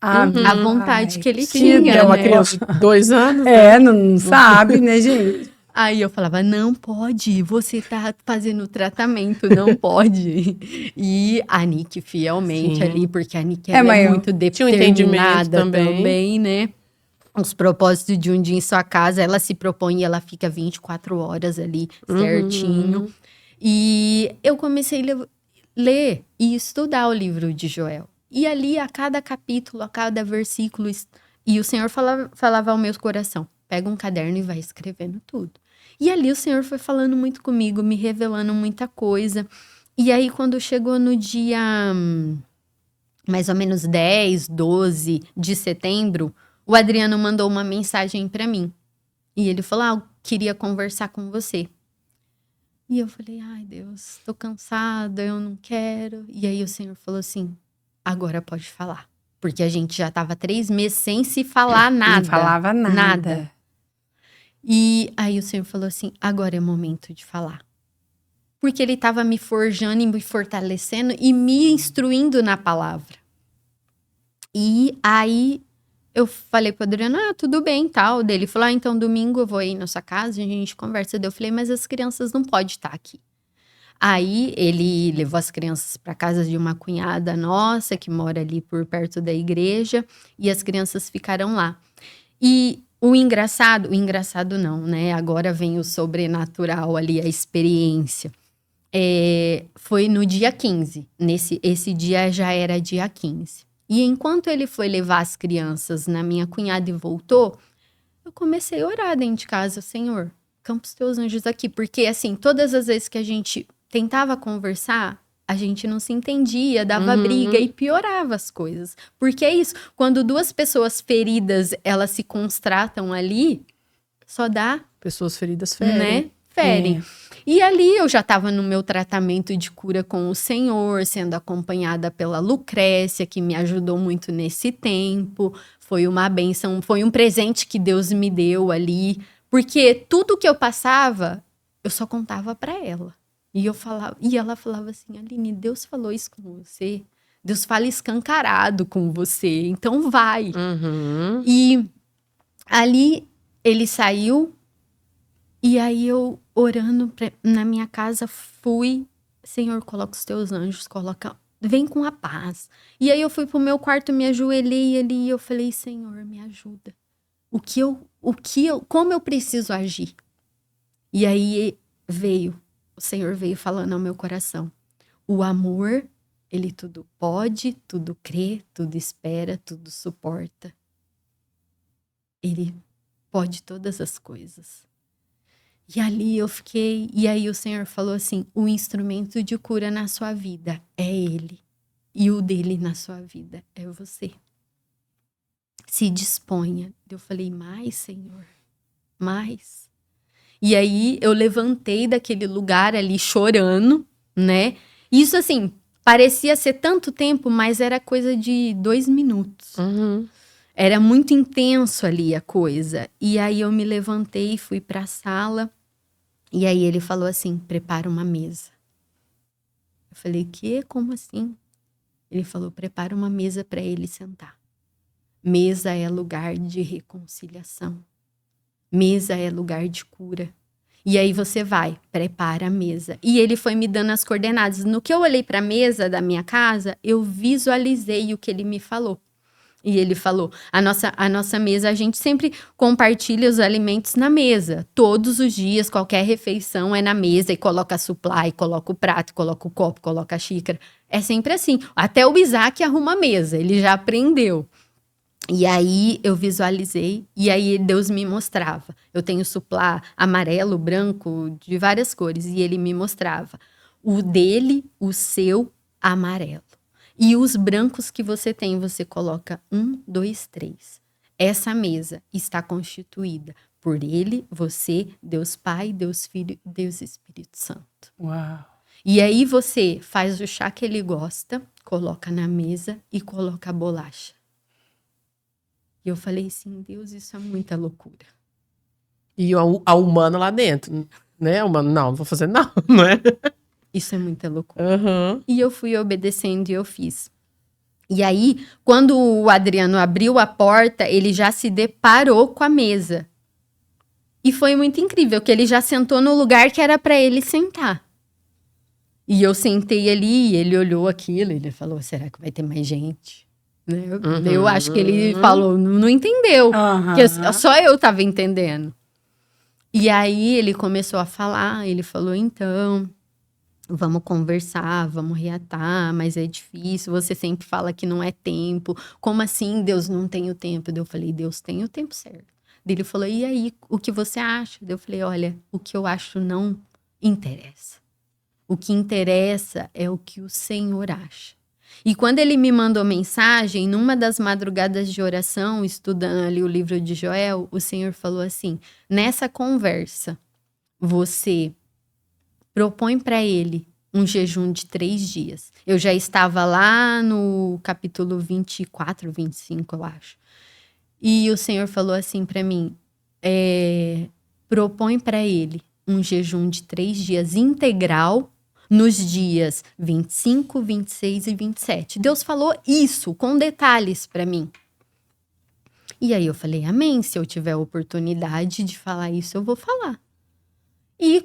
A vontade que ele tinha, É uma né? criança de 2 anos. Não sabe, né, gente? Aí eu falava, não pode, você tá fazendo tratamento, não pode. E a Nick fielmente ali, porque a Nick ela é muito tinha um entendimento determinada também. também, né? Os propósitos de um dia em sua casa, ela se propõe e ela fica 24 horas ali, certinho. E eu comecei a ler e estudar o livro de Joel. E ali, a cada capítulo, a cada versículo, e o Senhor falava ao meu coração, pega um caderno e vai escrevendo tudo. E ali o Senhor foi falando muito comigo, me revelando muita coisa. E aí, quando chegou no dia mais ou menos 10, 12 de setembro, o Adriano mandou uma mensagem para mim. E ele falou, eu queria conversar com você. E eu falei, ai Deus, tô cansada, eu não quero. E aí o Senhor falou assim, agora pode falar. Porque a gente já tava 3 meses sem se falar nada. Não falava nada. E aí o Senhor falou assim, agora é o momento de falar. Porque ele tava me forjando e me fortalecendo e me instruindo na palavra. E aí eu falei pro Adriano, tudo bem, tal. Daí ele falou, então domingo eu vou aí na sua casa, a gente conversa. Daí eu falei, mas as crianças não podem estar aqui. Aí ele levou as crianças para casa de uma cunhada nossa, que mora ali por perto da igreja, e as crianças ficaram lá. E o engraçado não, né? Agora vem o sobrenatural ali, a experiência. Foi no dia 15, esse dia já era dia 15. E enquanto ele foi levar as crianças na minha cunhada e voltou, eu comecei a orar dentro de casa, Senhor, campa os teus anjos aqui. Porque assim, todas as vezes que a gente tentava conversar, a gente não se entendia, dava briga e piorava as coisas. Porque é isso, quando 2 pessoas feridas, elas se constratam ali, só dá... Pessoas feridas ferem. Né? Ferem. E ali eu já estava no meu tratamento de cura com o Senhor, sendo acompanhada pela Lucrécia, que me ajudou muito nesse tempo. Foi uma bênção, foi um presente que Deus me deu ali. Porque tudo que eu passava, eu só contava para ela. E ela falava assim, Aline, Deus falou isso com você. Deus fala escancarado com você, então vai. E ali ele saiu, e aí eu orando na minha casa fui, Senhor, coloca os teus anjos, vem com a paz. E aí eu fui pro meu quarto, me ajoelhei ali e eu falei, Senhor, me ajuda. como eu preciso agir. E aí o Senhor veio falando ao meu coração. O amor, ele tudo pode, tudo crê, tudo espera, tudo suporta. Ele pode todas as coisas. E ali eu fiquei, e aí o Senhor falou assim, o instrumento de cura na sua vida é Ele. E o dele na sua vida é você. Se disponha. Eu falei, mais, Senhor, mais. E aí eu levantei daquele lugar ali chorando, né? Isso assim, parecia ser tanto tempo, mas era coisa de 2 minutos. Uhum. Era muito intenso ali a coisa. E aí eu me levantei e fui pra sala. E aí ele falou assim, prepara uma mesa. Eu falei, como assim? Ele falou, prepara uma mesa para ele sentar. Mesa é lugar de reconciliação. Mesa é lugar de cura. E aí você vai, prepara a mesa. E ele foi me dando as coordenadas. No que eu olhei para a mesa da minha casa, eu visualizei o que ele me falou. E ele falou, a nossa mesa, a gente sempre compartilha os alimentos na mesa. Todos os dias, qualquer refeição é na mesa. E coloca a supply, coloca o prato, coloca o copo, coloca a xícara. É sempre assim. Até o Isaac arruma a mesa, ele já aprendeu. E aí eu visualizei, e aí Deus me mostrava. Eu tenho suplá amarelo, branco, de várias cores. E ele me mostrava o dele, o seu, amarelo. E os brancos que você tem, você coloca 1, 2, 3. Essa mesa está constituída por ele, você, Deus Pai, Deus Filho, Deus Espírito Santo. Uau! E aí você faz o chá que ele gosta, coloca na mesa e coloca a bolacha. E eu falei assim, Deus, isso é muita loucura. E a humana lá dentro, né? A humana, não vou fazer não, não é? Isso é muita loucura. Uhum. E eu fui obedecendo e eu fiz. E aí, quando o Adriano abriu a porta, ele já se deparou com a mesa. E foi muito incrível, que ele já sentou no lugar que era para ele sentar. E eu sentei ali, e ele olhou aquilo, ele falou, será que vai ter mais gente? Né? Eu acho que ele falou, não entendeu. Porque só eu tava entendendo. E aí, ele começou a falar, ele falou, então... Vamos conversar, vamos reatar, mas é difícil. Você sempre fala que não é tempo. Como assim Deus não tem o tempo? Eu falei, Deus tem o tempo certo. Ele falou, e aí, o que você acha? Eu falei, olha, o que eu acho não interessa. O que interessa é o que o Senhor acha. E quando ele me mandou mensagem, numa das madrugadas de oração, estudando ali o livro de Joel, o Senhor falou assim, nessa conversa, você... propõe para ele um jejum de 3 dias. Eu já estava lá no capítulo 24, 25, eu acho. E o Senhor falou assim para mim, propõe para ele um jejum de 3 dias integral nos dias 25, 26 e 27. Deus falou isso com detalhes para mim. E aí eu falei, amém, se eu tiver a oportunidade de falar isso, eu vou falar. E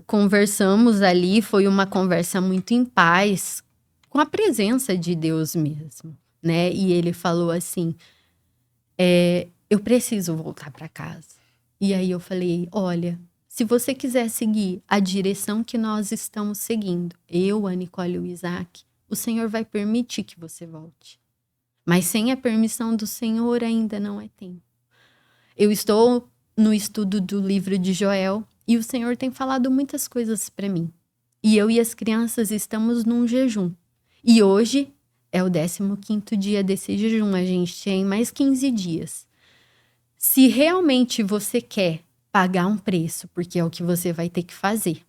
conversamos ali, foi uma conversa muito em paz, com a presença de Deus mesmo, né? E ele falou assim, eu preciso voltar para casa. E aí eu falei, olha, se você quiser seguir a direção que nós estamos seguindo, eu, a Nicole e o Isaac, o Senhor vai permitir que você volte. Mas sem a permissão do Senhor ainda não é tempo. Eu estou no estudo do livro de Joel, e o Senhor tem falado muitas coisas para mim. E eu e as crianças estamos num jejum. E hoje é o 15º dia desse jejum. A gente tem mais 15 dias. Se realmente você quer pagar um preço, porque é o que você vai ter que fazer,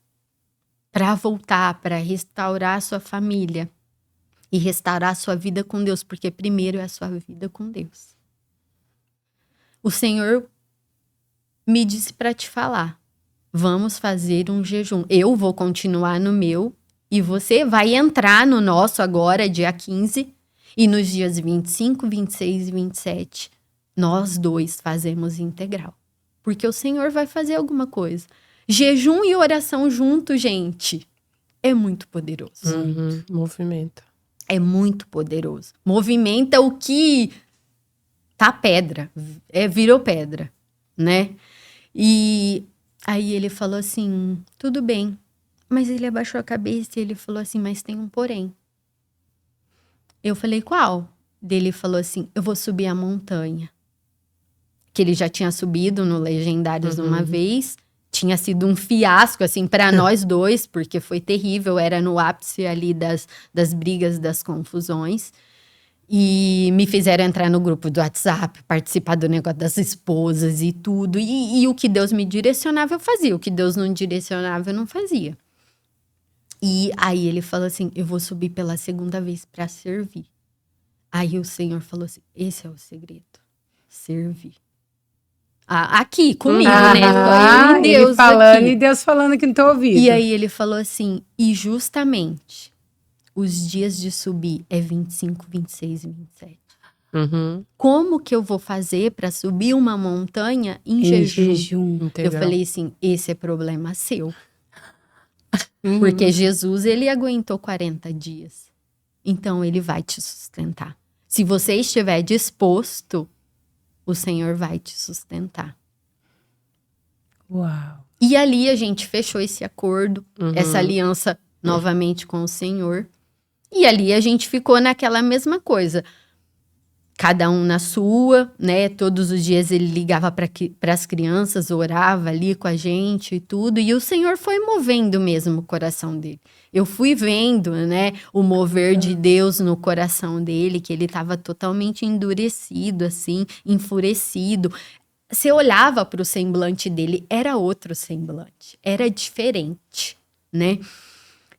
para voltar, para restaurar a sua família e restaurar a sua vida com Deus, porque primeiro é a sua vida com Deus. O Senhor me disse para te falar, vamos fazer um jejum. Eu vou continuar no meu e você vai entrar no nosso agora, dia 15, e nos dias 25, 26 e 27, nós 2 fazemos integral. Porque o Senhor vai fazer alguma coisa. Jejum e oração junto, gente, é muito poderoso. Movimenta. É muito poderoso. Movimenta o que tá pedra, virou pedra, né? E aí ele falou assim, tudo bem. Mas ele abaixou a cabeça e ele falou assim, mas tem um porém. Eu falei, qual? Ele falou assim, eu vou subir a montanha. Que ele já tinha subido no Legendários uma vez. Tinha sido um fiasco, assim, para nós dois, porque foi terrível. Era no ápice ali das brigas, das confusões. E me fizeram entrar no grupo do WhatsApp, participar do negócio das esposas e tudo. E o que Deus me direcionava, eu fazia. O que Deus não direcionava, eu não fazia. E aí ele falou assim, eu vou subir pela segunda vez para servir. Aí o Senhor falou assim, esse é o segredo, servir. Aqui, comigo, né? Só eu e Deus ele falando aqui. e Deus falando que não tô ouvindo. E aí ele falou assim, e justamente os dias de subir é 25, 26 e 27. Como que eu vou fazer para subir uma montanha em jejum? Eu falei assim, esse é problema seu. Porque Jesus, ele aguentou 40 dias. Então, ele vai te sustentar. Se você estiver disposto, o Senhor vai te sustentar. Uau. E ali a gente fechou esse acordo, essa aliança novamente com o Senhor. E ali a gente ficou naquela mesma coisa. Cada um na sua, né? Todos os dias ele ligava para as crianças, orava ali com a gente e tudo. E o Senhor foi movendo mesmo o coração dele. Eu fui vendo, né? O mover de Deus no coração dele, que ele estava totalmente endurecido, assim, enfurecido. Você olhava para o semblante dele, era outro semblante. Era diferente, né?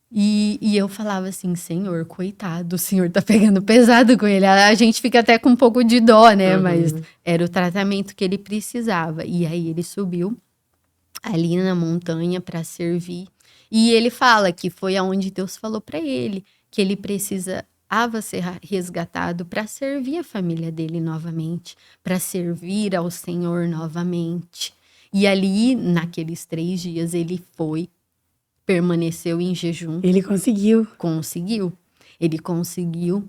E eu falava assim, Senhor, coitado, o Senhor tá pegando pesado com ele. A gente fica até com um pouco de dó, né? Mas era o tratamento que ele precisava. E aí ele subiu ali na montanha para servir. E ele fala que foi aonde Deus falou para ele que ele precisava ser resgatado para servir a família dele novamente, para servir ao Senhor novamente. E ali, naqueles 3 dias, ele permaneceu em jejum. Ele conseguiu. Ele conseguiu.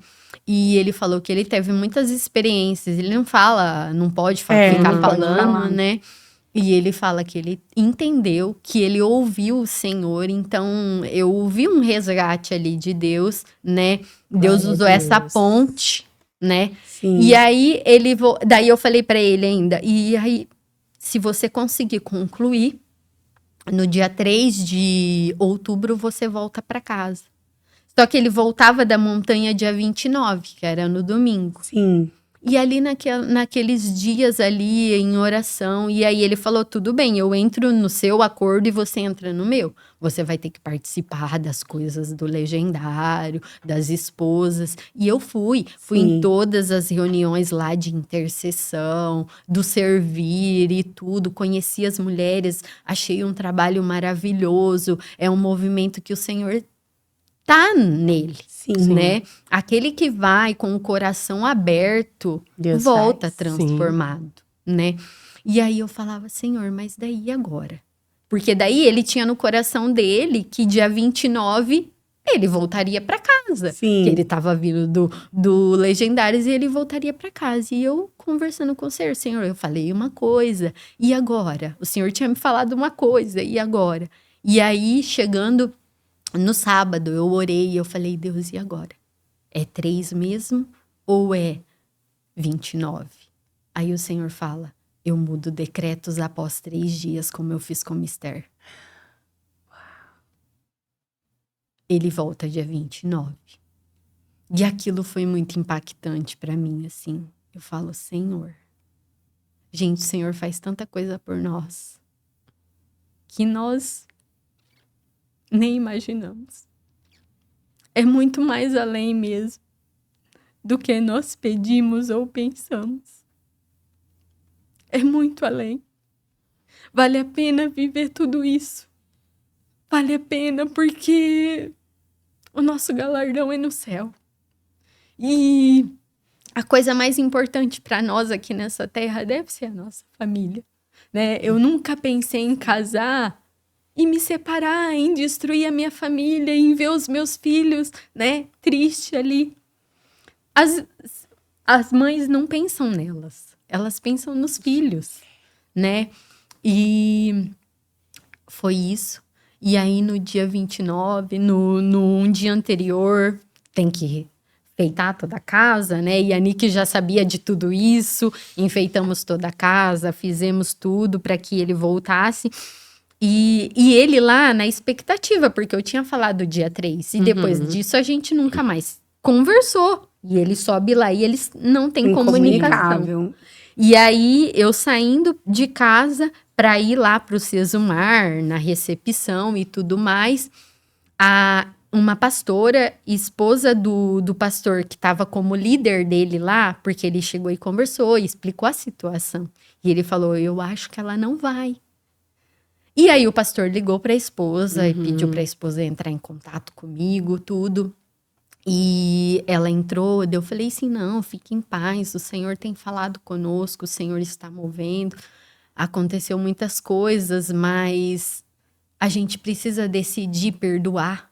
E ele falou que ele teve muitas experiências. Ele não pode ficar falando, né? E ele fala que ele entendeu, que ele ouviu o Senhor. Então, eu ouvi um resgate ali de Deus, né? Deus usou essa ponte, né? Sim. E aí, daí eu falei pra ele ainda, e aí, se você conseguir concluir, no dia 3 de outubro, você volta para casa. Só que ele voltava da montanha dia 29, que era no domingo. Sim. E ali naqueles dias ali em oração, e aí ele falou, tudo bem, eu entro no seu acordo e você entra no meu. Você vai ter que participar das coisas do legendário, das esposas. E eu fui em todas as reuniões lá de intercessão, do servir e tudo. Conheci as mulheres, achei um trabalho maravilhoso. É um movimento que o Senhor tá nele, né? Aquele que vai com o coração aberto, Deus volta transformado, né? E aí eu falava, Senhor, mas daí agora? Porque daí ele tinha no coração dele que dia 29 ele voltaria para casa. Sim. Que ele tava vindo do Legendários e ele voltaria para casa. E eu conversando com o Senhor, eu falei uma coisa, e agora? O Senhor tinha me falado uma coisa, e agora? E aí, chegando no sábado, eu orei e eu falei, Deus, e agora? É 3 mesmo ou é 29? Aí o Senhor fala, eu mudo decretos após 3 dias, como eu fiz com Esther. Ele volta dia 29. E aquilo foi muito impactante para mim, assim. Eu falo, Senhor, gente, o Senhor faz tanta coisa por nós que nós nem imaginamos. É muito mais além mesmo do que nós pedimos ou pensamos. É muito além. Vale a pena viver tudo isso. Vale a pena porque o nosso galardão é no céu. E a coisa mais importante para nós aqui nessa terra deve ser a nossa família, né? Eu nunca pensei em casar e me separar, em destruir a minha família, em ver os meus filhos, né, triste ali. as mães não pensam nelas, elas pensam nos filhos, né? E foi isso. E aí, no dia 29, um dia anterior, tem que enfeitar toda a casa, né? E a Nick já sabia de tudo isso, enfeitamos toda a casa, fizemos tudo para que ele voltasse. E ele lá na expectativa, porque eu tinha falado dia 3. E depois disso, a gente nunca mais conversou. E ele sobe lá e eles não têm comunicação. Incomunicável. E aí, eu saindo de casa para ir lá pro Sesumar, na recepção e tudo mais, uma pastora, esposa do pastor que estava como líder dele lá, porque ele chegou e conversou e explicou a situação. E ele falou, eu acho que ela não vai. E aí o pastor ligou para a esposa e pediu para a esposa entrar em contato comigo, tudo. E ela entrou, eu falei assim, não, fique em paz, o Senhor tem falado conosco, o Senhor está movendo. Aconteceu muitas coisas, mas a gente precisa decidir perdoar,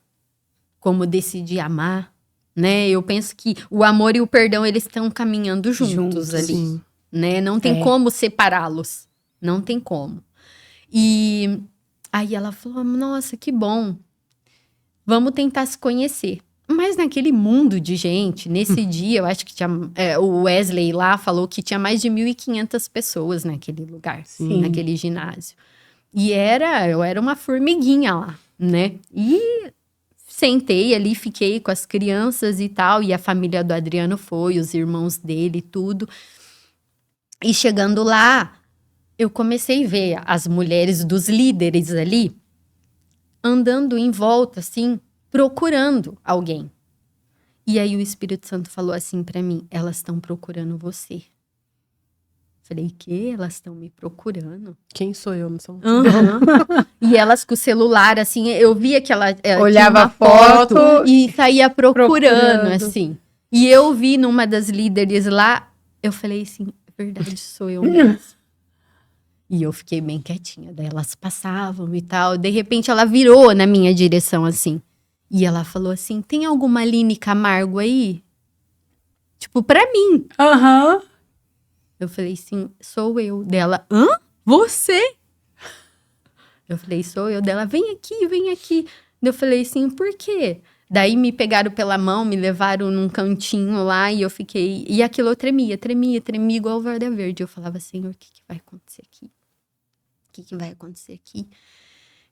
como decidir amar, né? Eu penso que o amor e o perdão, eles estão caminhando juntos ali, sim. né? Não tem como separá-los, não tem como. E aí ela falou, nossa, que bom, vamos tentar se conhecer. Mas naquele mundo de gente, nesse dia, eu acho que tinha, o Wesley lá falou que tinha mais de 1.500 pessoas naquele lugar, Sim. naquele ginásio. E eu era uma formiguinha lá, né? E sentei ali, fiquei com as crianças e tal, e a família do Adriano foi, os irmãos dele, tudo. E chegando lá, eu comecei a ver as mulheres dos líderes ali, andando em volta, assim, procurando alguém. E aí o Espírito Santo falou assim pra mim, elas estão procurando você. Falei, que? Elas estão me procurando? Quem sou eu? Não sou... E elas com o celular, assim, eu via que ela Olhava tinha uma a foto e saía procurando, procurando. assim. E eu vi numa das líderes lá, eu falei assim, verdade, sou eu mesmo. E eu fiquei bem quietinha. Daí elas passavam e tal. De repente ela virou na minha direção, assim. E ela falou assim, tem alguma Aline Camargo aí? Tipo, pra mim. Aham. Eu falei assim, sou eu. Dela, hã? Você? Eu falei, sou eu. Dela, vem aqui, vem aqui. Eu falei assim, por quê? Daí me pegaram pela mão, me levaram num cantinho lá e eu fiquei... E aquilo eu tremia igual Varda Verde. Eu falava, Senhor, o que vai acontecer aqui? O que vai acontecer aqui?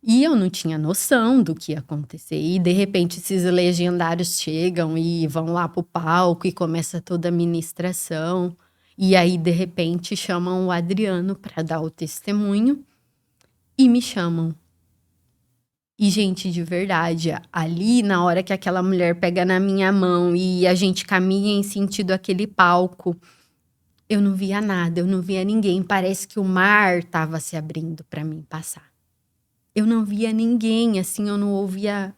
E eu não tinha noção do que ia acontecer. E, de repente, esses legendários chegam e vão lá pro palco e começa toda a ministração. E aí, de repente, chamam o Adriano para dar o testemunho e me chamam. E, gente, de verdade, ali, na hora que aquela mulher pega na minha mão e a gente caminha em sentido àquele palco, eu não via nada, eu não via ninguém. Parece que o mar estava se abrindo para mim passar. Eu não via ninguém, assim, eu não ouvia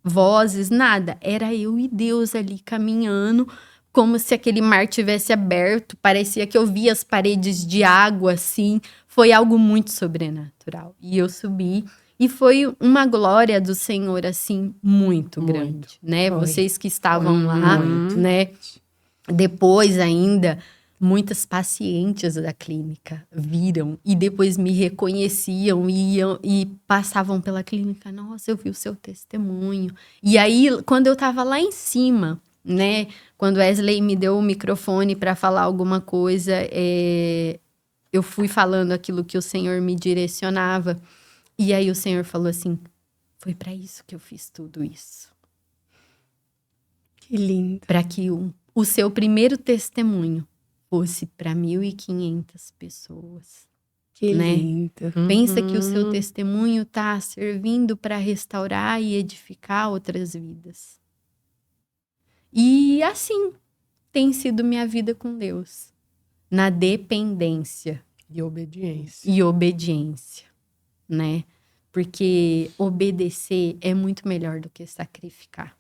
vozes, nada. Era eu e Deus ali caminhando, como se aquele mar tivesse aberto. Parecia que eu via as paredes de água, assim. Foi algo muito sobrenatural. E eu subi. E foi uma glória do Senhor, assim, muito grande, né? Foi. Vocês que estavam lá, né? Depois ainda... Muitas pacientes da clínica viram e depois me reconheciam e passavam pela clínica. Nossa, eu vi o seu testemunho. E aí, quando eu tava lá em cima, né? Quando Wesley me deu o microfone para falar alguma coisa, eu fui falando aquilo que o Senhor me direcionava. E aí o Senhor falou assim, foi para isso que eu fiz tudo isso. Que lindo. Para que o seu primeiro testemunho fosse para 1.500 pessoas. Que né? lindo. Pensa que o seu testemunho está servindo para restaurar e edificar outras vidas. E assim tem sido minha vida com Deus. Na dependência. E obediência. E obediência, né? Porque obedecer é muito melhor do que sacrificar.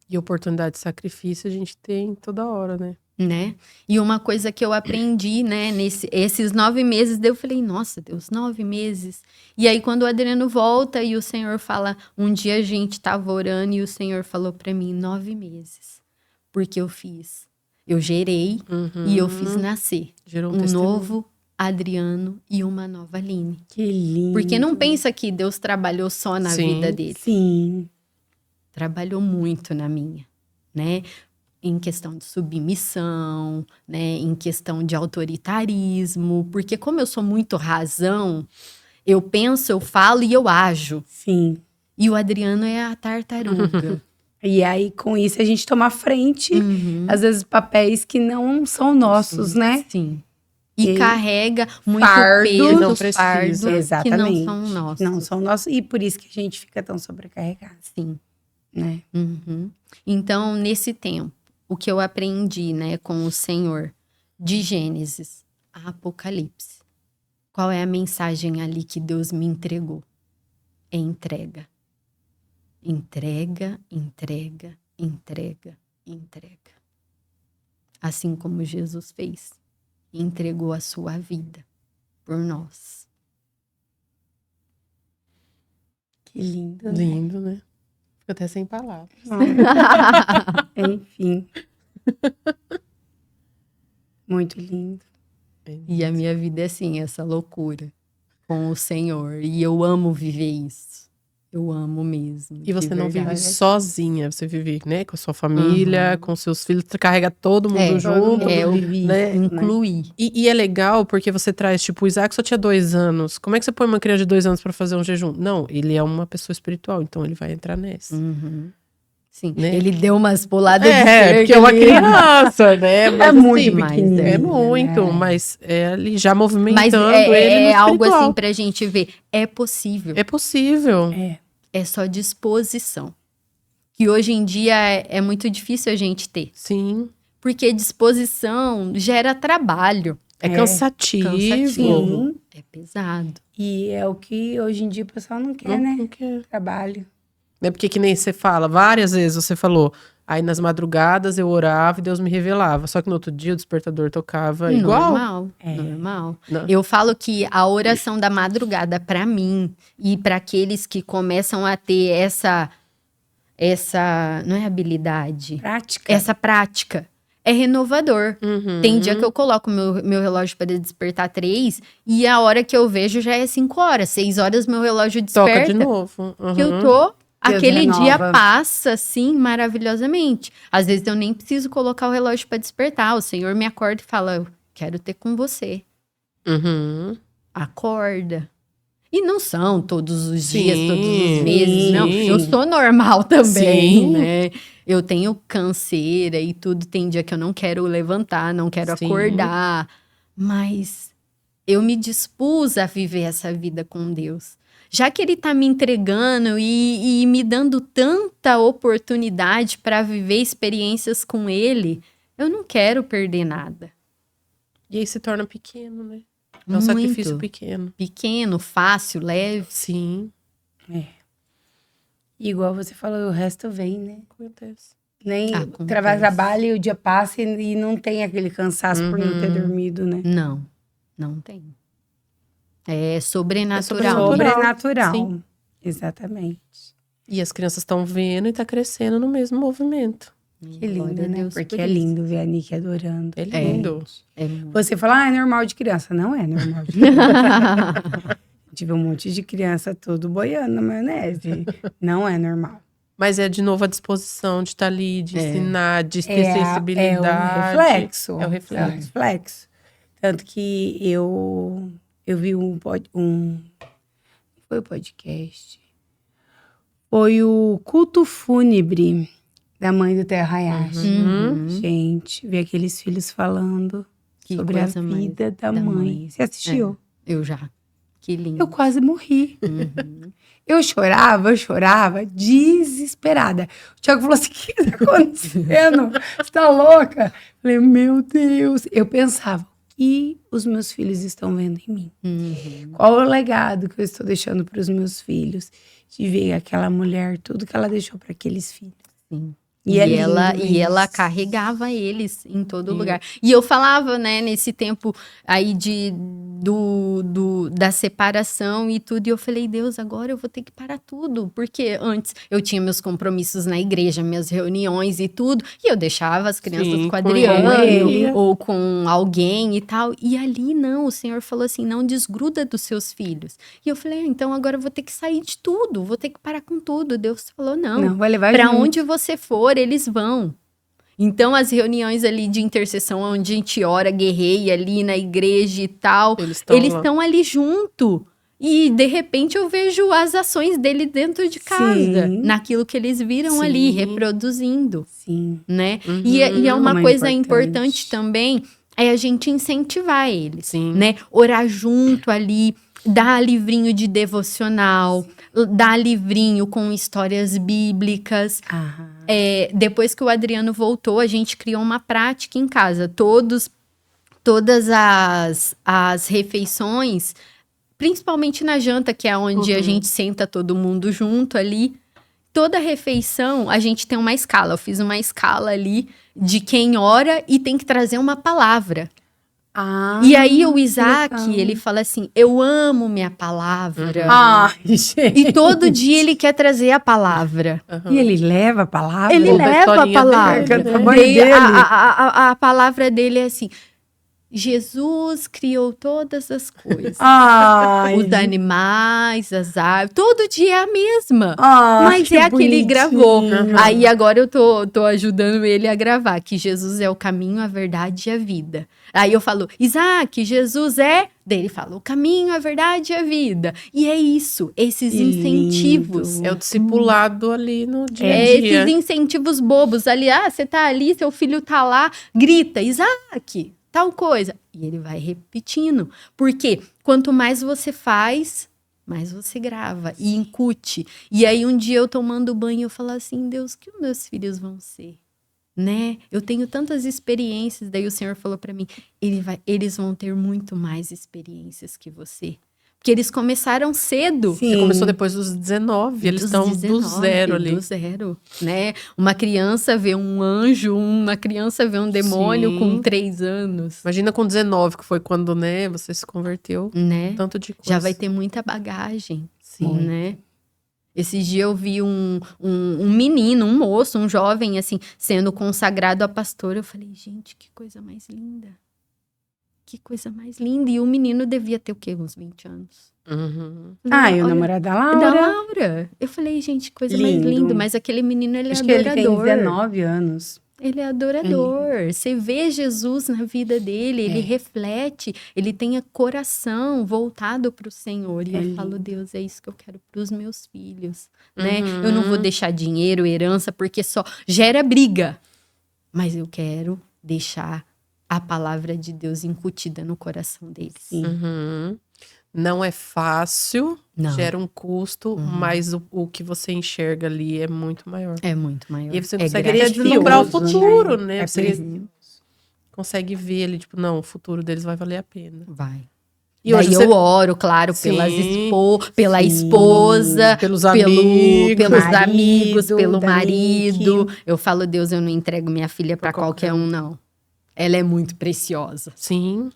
E oportunidade de sacrifício a gente tem toda hora, né? Né? E uma coisa que eu aprendi, né, esses 9 meses, daí eu falei, nossa, Deus, 9 meses. E aí, quando o Adriano volta e o Senhor fala, um dia a gente tava orando e o Senhor falou pra mim, 9 meses. Porque eu fiz Eu gerei e eu fiz nascer Gerou um testemunho. novo Adriano e uma nova Aline. Que lindo. Porque não pensa que Deus trabalhou só na Sim. vida dele. Sim. Trabalhou muito na minha, né? Em questão de submissão, né? Em questão de autoritarismo. Porque como eu sou muito razão, eu penso, eu falo e eu ajo. Sim. E o Adriano é a tartaruga. E aí, com isso, a gente toma frente, às vezes, papéis que não são nossos, né? Sim. E E carrega muito fardos, peso, não precisa. fardos que Exatamente. não são nossos. Não são nossos. E por isso que a gente fica tão sobrecarregado, Sim. né? Então, nesse tempo, o que eu aprendi, né, com o Senhor, de Gênesis a Apocalipse, qual é a mensagem ali que Deus me entregou? É entrega. Entrega, entrega, entrega, entrega. Assim como Jesus fez. Entregou a sua vida por nós. Que lindo, né? Lindo, né? Fico até sem palavras. Enfim. Muito lindo. E a minha vida é assim, essa loucura com o Senhor. E eu amo viver isso. Eu amo mesmo. E você de não verdade. vive sozinha, você vive, né, com a sua família, com seus filhos, você carrega todo mundo junto. eu vive né? isso, incluir. E é legal porque você traz, tipo, o Isaac só tinha 2 anos. Como é que você põe uma criança de 2 anos pra fazer um jejum? Não, ele é uma pessoa espiritual, então ele vai entrar nessa. Sim, Né? ele deu umas puladas de É, cerca porque é uma ali. criança, né? Mas, É muito assim, pequenininho. É muito, né? mas é ali já Mas movimentando ele no é algo espiritual. assim pra gente ver. É possível. É possível. É só disposição. Que hoje em dia é muito difícil a gente ter. Sim. Porque disposição gera trabalho. É cansativo. Sim. É pesado. E é o que hoje em dia o pessoal não quer, né? Não quer. Trabalho. É porque que nem você fala, várias vezes você falou, aí nas madrugadas eu orava e Deus me revelava. Só que no outro dia o despertador tocava igual. Normal. Não. Eu falo que a oração da madrugada pra mim e pra aqueles que começam a ter essa não é habilidade, Prática. essa prática é renovador. Uhum. Tem dia que eu coloco meu relógio para despertar 3 e a hora que eu vejo já é 5 horas, 6 horas meu relógio desperta. Toca de novo. Uhum. Que eu tô, aquele renova. dia passa assim maravilhosamente. Às vezes eu nem preciso colocar o relógio para despertar, o Senhor me acorda e fala: "Eu quero ter com você". Uhum. Acorda. E não são todos os dias, Sim, todos os meses, não. sim. Eu sou normal também, Sim. né? Eu tenho canseira e tudo. Tem dia que eu não quero levantar, não quero Sim. acordar. Mas eu me dispus a viver essa vida com Deus. Já que Ele tá me entregando e me dando tanta oportunidade para viver experiências com Ele, eu não quero perder nada. E aí se torna pequeno, né? É um Muito. sacrifício pequeno. Pequeno, fácil, leve. Sim. Igual você falou, o resto vem, né? Acontece. Nem Acontece. trabalha e o dia passa e não tem aquele cansaço por não ter dormido, né? Não tem. É sobrenatural. Sobrenatural. Sim. Exatamente. E as crianças estão vendo e tá crescendo no mesmo movimento. Que lindo, Glória a né? Deus Porque por é isso. lindo ver a Nick adorando. É lindo. É muito. Você fala, é normal de criança. Não é normal de criança. Tive um monte de criança todo boiando na maionese. Não é normal. Mas é de novo a disposição de estar ali, de ensinar, de ter É sensibilidade. o reflexo. É o reflexo. É o reflexo. Tanto que eu vi foi o podcast. Foi o culto fúnebre da mãe do Terra Hayashi. Gente, ver aqueles filhos falando Que sobre a coisa mais vida da da mãe. mãe. Você assistiu? Eu já. Que lindo. Eu quase morri. Eu chorava, desesperada. O Thiago falou assim, o que tá acontecendo? Você tá louca? Eu falei, meu Deus. Eu pensava, o que os meus filhos estão vendo em mim? Qual é o legado que eu estou deixando para os meus filhos? De ver aquela mulher, tudo que ela deixou para aqueles filhos. Sim. E é lindo E ela isso. carregava eles em todo lugar. E eu falava, né, nesse tempo aí da separação e tudo, e eu falei, Deus, agora eu vou ter que parar tudo, porque antes eu tinha meus compromissos na igreja, minhas reuniões e tudo, e eu deixava as crianças Sim, com o com ele. Adriano ou com alguém e tal, e ali não, o Senhor falou assim, não desgruda dos seus filhos. E eu falei, então agora eu vou ter que sair de tudo, vou ter que parar com tudo. Deus falou, Não, vai levar para junto. onde você for, eles vão. Então, as reuniões ali de intercessão, onde a gente ora, guerreia ali na igreja e tal, Eles eles lá. estão ali junto. E, de repente, eu vejo as ações dele dentro de casa, Sim. naquilo que eles viram Sim. ali, reproduzindo, Sim. né? Uhum. E é uma Como é coisa importante. importante também, é a gente incentivar eles, Sim. né? Orar junto ali, dar livrinho de devocional, dar livrinho com histórias bíblicas. Aham. Depois que o Adriano voltou, a gente criou uma prática em casa. Todas as refeições, principalmente na janta, que é onde a gente senta todo mundo junto ali, toda refeição a gente tem uma escala. Eu fiz uma escala ali de quem ora e tem que trazer uma palavra. E aí o Isaac, legal. ele fala assim, eu amo minha palavra. Ai, gente. E todo dia ele quer trazer a palavra. E ele leva a palavra? Ele Conta a leva a historinha palavra. dele, né? Daí, Dele. a palavra dele é assim: Jesus criou todas as coisas. Ai. Os animais, as árvores, todo dia é a mesma. Ai, Mas que é a que ele bonitinho. gravou. Aí agora eu tô ajudando ele a gravar, que Jesus é o caminho, a verdade e a vida. Aí eu falo, Isaac, Jesus é... Daí ele fala, o caminho, a verdade e a vida. E é isso, esses Que incentivos. lindo. É o discipulado ali no dia a É dia. esses incentivos bobos ali. Ah, você tá ali, seu filho tá lá, grita, Isaac, tal coisa. E ele vai repetindo. Porque quanto mais você faz, mais você grava e incute. E aí um dia eu tomando banho, eu falo assim, Deus, que os meus filhos vão ser? Né? Eu tenho tantas experiências, daí o Senhor falou pra mim, eles vão ter muito mais experiências que você. Porque eles começaram cedo. Sim. Você começou depois dos 19, eles Dos estão do 19, zero ali. Do zero, né? Uma criança vê um anjo, uma criança vê um demônio Sim. com 3 anos, Imagina com 19, que foi quando, né, você se converteu. né? Tanto de coisa. Já vai ter muita bagagem, Sim. né? Esses dias eu vi um menino, um moço, um jovem, assim, sendo consagrado a pastor. Eu falei, gente, que coisa mais linda. Que coisa mais linda. E o menino devia ter o quê? Uns 20 anos. Uhum. Ah, e o Olha, namorado da da Laura? Laura. Eu falei, gente, que coisa mais Lindo. linda. Mas aquele menino, ele Acho é que ele tem adorador. 19 anos. Ele é adorador. Você vê Jesus na vida dele, ele reflete, ele tem o coração voltado para o Senhor. E eu falo, Deus, é isso que eu quero para os meus filhos, né? Eu não vou deixar dinheiro, herança, porque só gera briga. Mas eu quero deixar a palavra de Deus incutida no coração deles. Sim. Uhum. Não é fácil, Não. gera um custo, mas o que você enxerga ali é muito maior. É muito maior. E aí você É consegue até grandioso, deslumbrar o né? futuro, né? É Você preciso. consegue ver ali, tipo, não, o futuro deles vai valer a pena. Vai. E Daí hoje eu você... oro, claro, Sim, pela sim. esposa, Pelos amigos. pelos marido, amigos, pelo da marido. Nick. Eu falo, Deus, eu não entrego minha filha Pra para qualquer qualquer um, não. Ela é muito preciosa. Sim.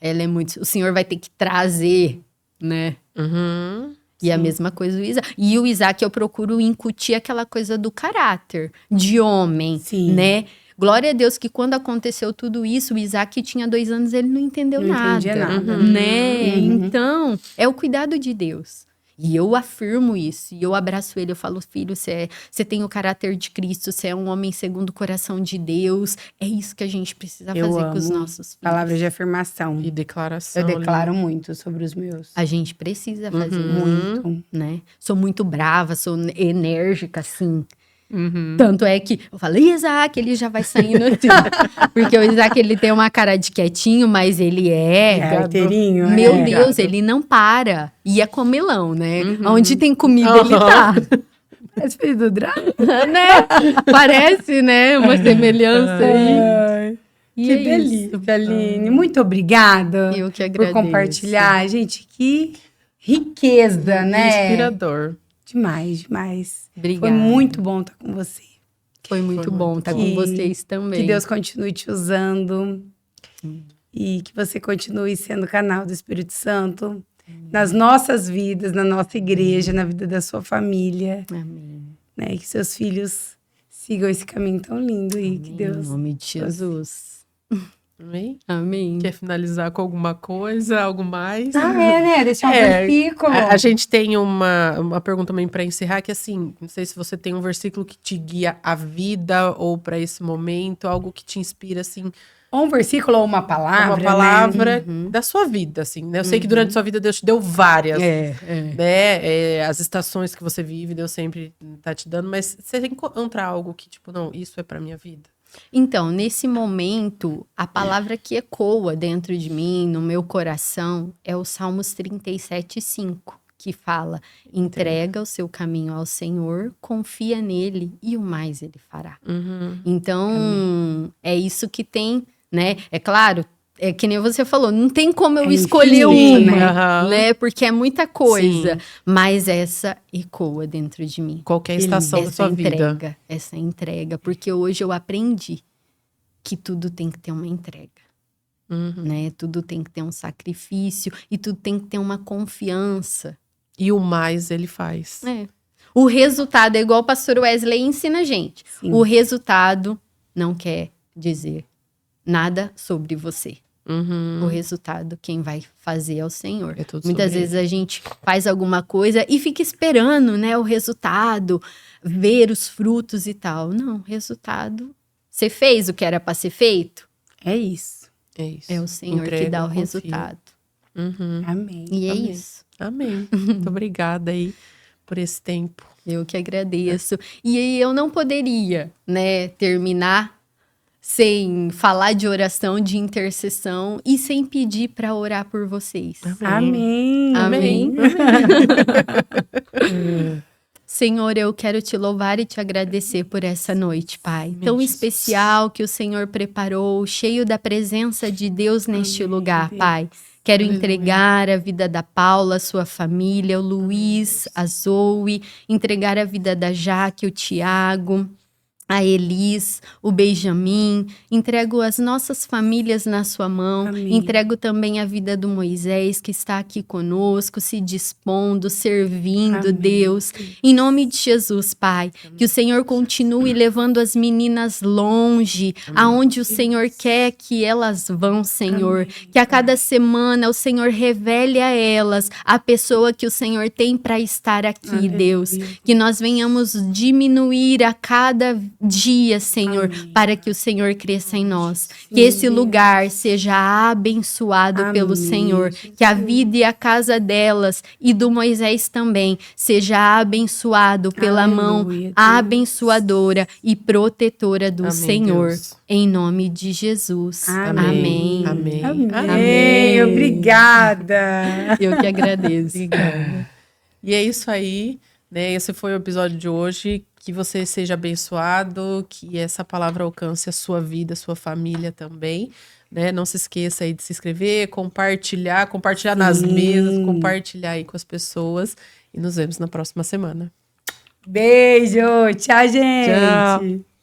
Ela é muito. O Senhor vai ter que trazer, né? Uhum. E a mesma coisa o Isaac. E o Isaac eu procuro incutir aquela coisa do caráter, de homem, Sim. né? Glória a Deus que quando aconteceu tudo isso, o Isaac tinha 2 anos, ele não entendeu Não nada. entendia nada. Né? Uhum. Então, é o cuidado de Deus. E eu afirmo isso, e eu abraço ele, eu falo, filho, você tem o caráter de Cristo, você é um homem segundo o coração de Deus. É isso que a gente precisa Eu fazer com os amo. nossos filhos. Palavras de afirmação. E declaração. Eu ali. declaro muito sobre os meus. A gente precisa fazer Uhum. isso, Muito. né? Sou muito brava, sou enérgica, assim. Uhum. Tanto é que eu falo, Isaac, ele já vai saindo assim. Porque o Isaac, ele tem uma cara de quietinho, mas ele é... Arteirinho, Meu né? Deus, ele não para. E é comelão, né? Uhum. Onde tem comida, ele tá. Parece filho do Draco. Né? Parece, né? Uma semelhança aí. Ai, E que é isso. delícia, Aline. Muito obrigada Eu que por agradeço. compartilhar. Gente, que riqueza, né? Inspirador. Demais, demais. Obrigada. Foi muito bom estar com você. Foi muito bom estar com Que- vocês também. Que Deus continue te usando e que você continue sendo canal do Espírito Santo nas nossas vidas, na nossa igreja, na vida da sua família, Amém. né? E que seus filhos sigam esse caminho tão lindo aí, que Em Deus... nome de Jesus. Amém? Amém. Quer finalizar com alguma coisa, algo mais? né? Deixar É, versículo. A gente tem uma pergunta também para encerrar, que assim, não sei se você tem um versículo que te guia a vida ou para esse momento, algo que te inspira, assim, Ou um versículo ou uma palavra, uma palavra Uhum. da sua vida, assim, né? Eu sei que durante a sua vida Deus te deu várias, né? né? As estações que você vive, Deus sempre tá te dando, mas você encontrar algo que, tipo, não, isso é pra minha vida. Então, nesse momento, a palavra que ecoa dentro de mim, no meu coração, é o Salmos 37:5, que fala: entrega o seu caminho ao Senhor, confia nele e o mais ele fará. Então, é isso que tem, né? É claro, é que nem você falou, não tem como eu É escolher infinito, uma, né? Aham. né? Porque é muita coisa, Sim. mas essa ecoa dentro de mim. Qualquer estação da sua vida. Essa entrega, porque hoje eu aprendi que tudo tem que ter uma entrega, né? Tudo tem que ter um sacrifício e tudo tem que ter uma confiança. E o mais ele faz. É. O resultado é igual o pastor Wesley ensina a gente. Sim. O resultado não quer dizer nada sobre você. O resultado, quem vai fazer é o Senhor. É tudo Muitas sobre vezes a gente faz alguma coisa e fica esperando, né, o resultado, ver os frutos e tal. Não, resultado. Você fez o que era para ser feito? É isso. É isso. É o Senhor que Entrega, dá o confia. resultado. Amém. E é Amém. isso. Amém. Muito obrigada aí por esse tempo. Eu que agradeço. E aí eu não poderia, né, terminar sem falar de oração, de intercessão e sem pedir para orar por vocês. Amém. Amém. Senhor, eu quero te louvar e te agradecer por essa noite, Pai. Tão especial que o Senhor preparou, cheio da presença de Deus neste lugar, Pai. Quero entregar a vida da Paula, sua família, o Luiz, a Zoe, entregar a vida da Jaque, o Tiago, a Elis, o Benjamin, entrego as nossas famílias na sua mão, Amém. entrego também a vida do Moisés, que está aqui conosco, se dispondo, servindo, Amém. Deus. Em nome de Jesus, Pai, que o Senhor continue levando as meninas longe, aonde o Senhor quer que elas vão, Senhor. Que a cada semana o Senhor revele a elas a pessoa que o Senhor tem para estar aqui, Aleluia. Deus. Que nós venhamos diminuir a cada dia, Senhor, Amém. para que o Senhor cresça em nós. Que esse lugar seja abençoado Amém. pelo Senhor. Que a vida e a casa delas e do Moisés também seja abençoado pela mão Aleluia, Deus. abençoadora e protetora do Amém, Senhor. Deus. Em nome de Jesus. Amém. Amém. Amém. Amém. Obrigada. Eu que agradeço. Obrigada. E é isso aí, né? Esse foi o episódio de hoje. Que você seja abençoado, que essa palavra alcance a sua vida, a sua família também, né? Não se esqueça aí de se inscrever, compartilhar nas mesas, compartilhar aí com as pessoas. E nos vemos na próxima semana. Beijo. Tchau, gente. Tchau.